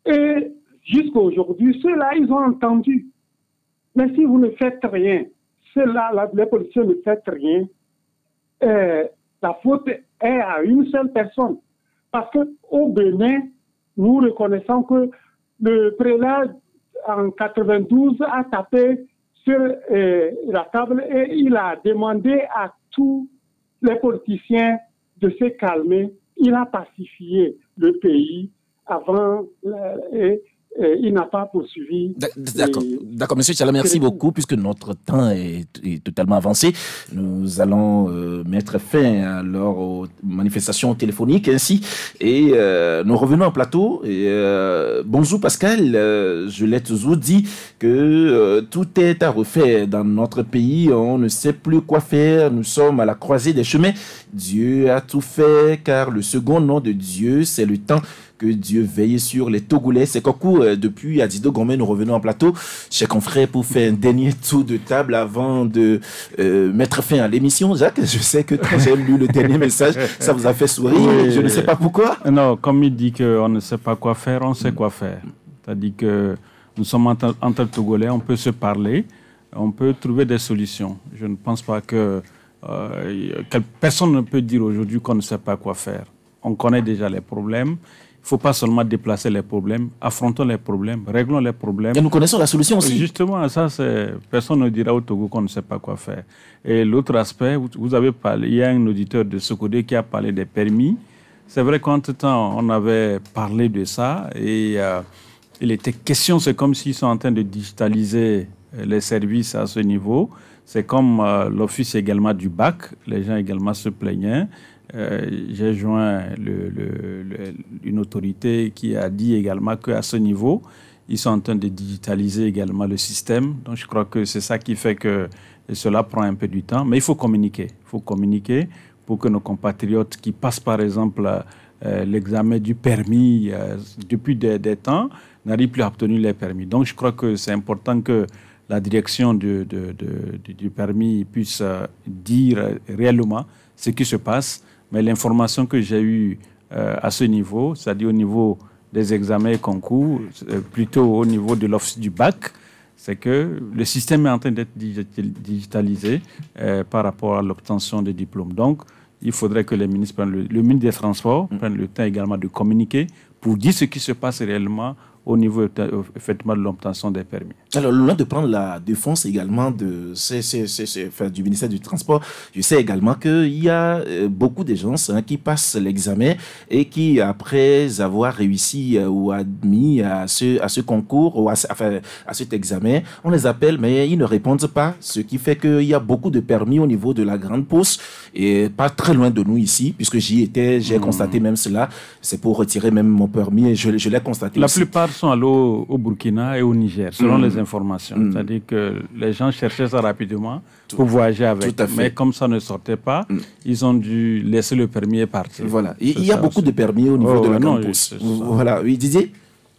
Et jusqu'à aujourd'hui, ceux-là, ils ont entendu. Mais si vous ne faites rien, ceux-là, les policiers ne font rien, la faute est à une seule personne. Parce qu'au Bénin, nous reconnaissons que le prélat en 92 a tapé sur la table et il a demandé à tous les politiciens de se calmer. Il a pacifié le pays avant il n'a pas poursuivi. D'accord, Monsieur Tchala, merci beaucoup. Puisque notre temps est totalement avancé, nous allons mettre fin alors aux manifestations téléphoniques ainsi. Et nous revenons en plateau. Bonjour Pascal, je l'ai toujours dit que tout est à refaire dans notre pays. On ne sait plus quoi faire. Nous sommes à la croisée des chemins. Dieu a tout fait, car le second nom de Dieu, c'est le temps. Que Dieu veille sur les Togolais. C'est Kokou, depuis Adido Gomé, nous revenons en plateau. Chers confrères, pour faire un dernier tour de table avant de mettre fin à l'émission. Jacques, je sais que quand j'ai lu le dernier message, ça vous a fait sourire. Oui. Je ne sais pas pourquoi. Non, comme il dit qu'on ne sait pas quoi faire, on sait quoi faire. C'est-à-dire que nous sommes entre Togolais, on peut se parler, on peut trouver des solutions. Je ne pense pas que personne ne peut dire aujourd'hui qu'on ne sait pas quoi faire. On connaît déjà les problèmes. Il ne faut pas seulement déplacer les problèmes, affrontons les problèmes, réglons les problèmes. Et nous connaissons la solution aussi. Justement, ça, personne ne dira au Togo qu'on ne sait pas quoi faire. Et l'autre aspect, vous avez parlé, il y a un auditeur de Sokodé qui a parlé des permis. C'est vrai qu'entre-temps, on avait parlé de ça et il était question, c'est comme s'ils sont en train de digitaliser les services à ce niveau. C'est comme l'office également du bac, les gens également se plaignaient. J'ai joint une autorité qui a dit également qu'à ce niveau, ils sont en train de digitaliser également le système. Donc je crois que c'est ça qui fait que cela prend un peu du temps. Mais il faut communiquer. Il faut communiquer pour que nos compatriotes qui passent par exemple l'examen du permis depuis des temps n'arrivent plus à obtenir les permis. Donc je crois que c'est important que la direction du permis puisse dire réellement ce qui se passe Mais l'information que j'ai eue à ce niveau, c'est-à-dire au niveau des examens et concours, plutôt au niveau de l'office du bac, c'est que le système est en train d'être digitalisé par rapport à l'obtention des diplômes. Donc, il faudrait que les ministres prennent le ministre des Transports prenne le temps également de communiquer pour dire ce qui se passe réellement au niveau effectivement de l'obtention des permis. Alors, loin de prendre la défense également du ministère du Transport, je sais également qu'il y a beaucoup de gens qui passent l'examen et qui, après avoir réussi ou admis à ce concours ou à cet examen, on les appelle, mais ils ne répondent pas, ce qui fait qu'il y a beaucoup de permis au niveau de la Grande Poste et pas très loin de nous ici, puisque j'y étais, j'ai constaté même cela. C'est pour retirer même mon permis et je l'ai constaté La aussi. plupart sont allés au Burkina et au Niger, selon les informations. C'est-à-dire que les gens cherchaient ça rapidement pour voyager avec. Mais comme ça ne sortait pas, ils ont dû laisser le permis et partir. Voilà. Il y a beaucoup de permis au niveau de la Grande Poste. Voilà. Oui, Didier?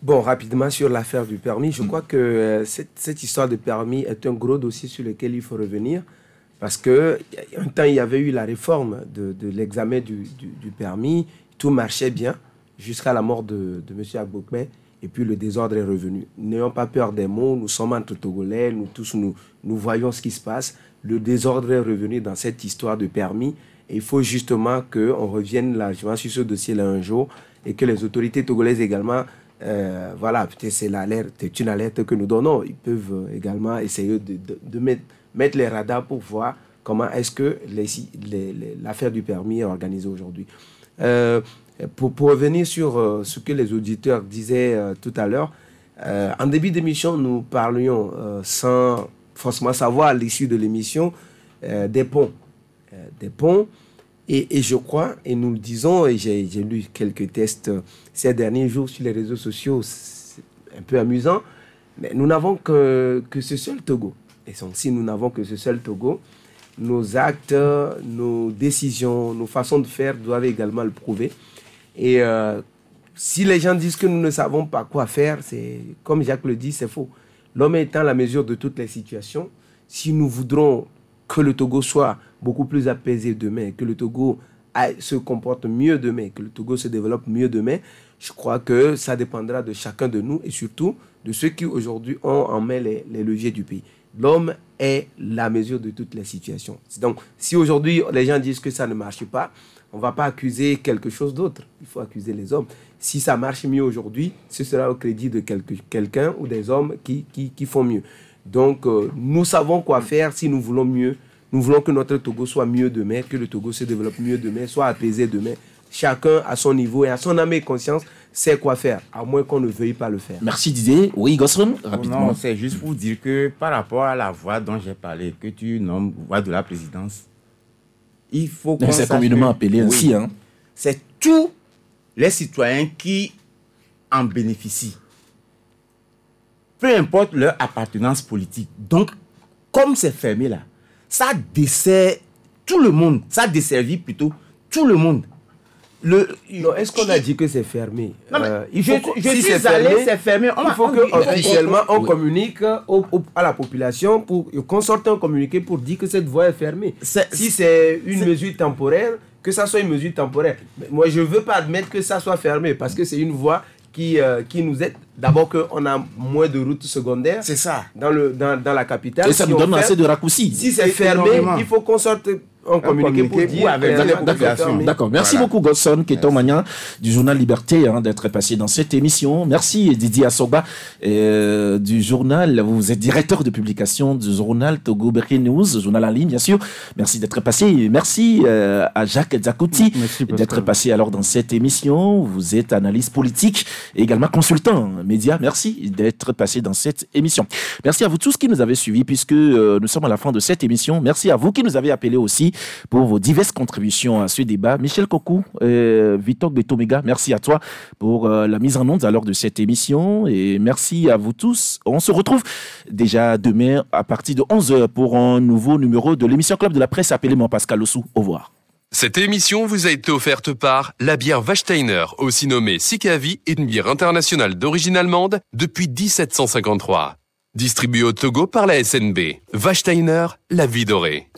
Bon, rapidement sur l'affaire du permis, je crois que cette histoire de permis est un gros dossier sur lequel il faut revenir. Parce qu'un temps, il y avait eu la réforme de l'examen du permis. Tout marchait bien jusqu'à la mort de M. Agbokbe. Et puis le désordre est revenu. N'ayons pas peur des mots, nous sommes entre Togolais, nous tous, nous voyons ce qui se passe. Le désordre est revenu dans cette histoire de permis. Et il faut justement qu'on revienne largement sur ce dossier-là un jour et que les autorités togolaises également, voilà, peut-être c'est une alerte que nous donnons. Ils peuvent également essayer de mettre les radars pour voir comment est-ce que l'affaire du permis est organisée aujourd'hui. Pour revenir sur ce que les auditeurs disaient tout à l'heure, en début d'émission, nous parlions sans forcément savoir à l'issue de l'émission des ponts. Et je crois, et nous le disons, et j'ai lu quelques tests ces derniers jours sur les réseaux sociaux, c'est un peu amusant, mais nous n'avons que ce seul Togo. Et donc, si nous n'avons que ce seul Togo, nos actes, nos décisions, nos façons de faire doivent également le prouver. Et si les gens disent que nous ne savons pas quoi faire, c'est comme Jacques le dit, c'est faux. L'homme étant la mesure de toutes les situations, si nous voudrons que le Togo soit beaucoup plus apaisé demain, que le Togo se comporte mieux demain, que le Togo se développe mieux demain, je crois que ça dépendra de chacun de nous et surtout de ceux qui aujourd'hui ont en main les leviers du pays. L'homme est la mesure de toutes les situations. Donc, si aujourd'hui les gens disent que ça ne marche pas, on ne va pas accuser quelque chose d'autre. Il faut accuser les hommes. Si ça marche mieux aujourd'hui, ce sera au crédit de quelqu'un ou des hommes qui font mieux. Donc, nous savons quoi faire si nous voulons mieux. Nous voulons que notre Togo soit mieux demain, que le Togo se développe mieux demain, soit apaisé demain. Chacun à son niveau et à son âme et conscience sait quoi faire, à moins qu'on ne veuille pas le faire. Merci Didier. Oui, Gosson, rapidement. Non, c'est juste pour dire que par rapport à la voie dont j'ai parlé, que tu nommes voie de la présidence, il faut qu'on c'est communément appelé ainsi. Hein. C'est tous les citoyens qui en bénéficient. Peu importe leur appartenance politique. Donc, comme c'est fermé là, ça dessert tout le monde. Ça desservit plutôt tout le monde. Est-ce qu'on a dit que c'est fermé? Si c'est fermé, il faut qu'officiellement on communique à la population pour qu'on sorte un communiqué pour dire que cette voie est fermée. Si c'est une mesure temporaire, que ça soit une mesure temporaire. Mais moi, je ne veux pas admettre que ça soit fermé parce que c'est une voie qui nous aide. D'abord qu'on a moins de routes secondaires. C'est ça. Dans la capitale. Et ça nous donne assez de raccourcis. Si c'est fermé, il faut qu'on sorte un communiqué pour dire avec la population. D'accord. Merci beaucoup, Godson, Keton Magnan, du journal Liberté, d'être passé dans cette émission. Merci, Didier Assoba, du journal. Vous êtes directeur de publication du journal Togo Berké News, journal en ligne, bien sûr. Merci d'être passé. Merci à Jacques Zakouti d'être passé alors dans cette émission. Vous êtes analyste politique et également consultant média. Merci d'être passé dans cette émission. Merci à vous tous qui nous avez suivis puisque nous sommes à la fin de cette émission. Merci à vous qui nous avez appelés aussi pour vos diverses contributions à ce débat. Michel Kokou, Vitok Betomega, merci à toi pour la mise en onde alors de cette émission et merci à vous tous. On se retrouve déjà demain à partir de 11h pour un nouveau numéro de l'émission Club de la Presse. Appelez-moi Pascal Ossou. Au revoir. Cette émission vous a été offerte par la bière Wachsteiner, aussi nommée Sikavi, une bière internationale d'origine allemande depuis 1753. Distribuée au Togo par la SNB. Wachsteiner, la vie dorée.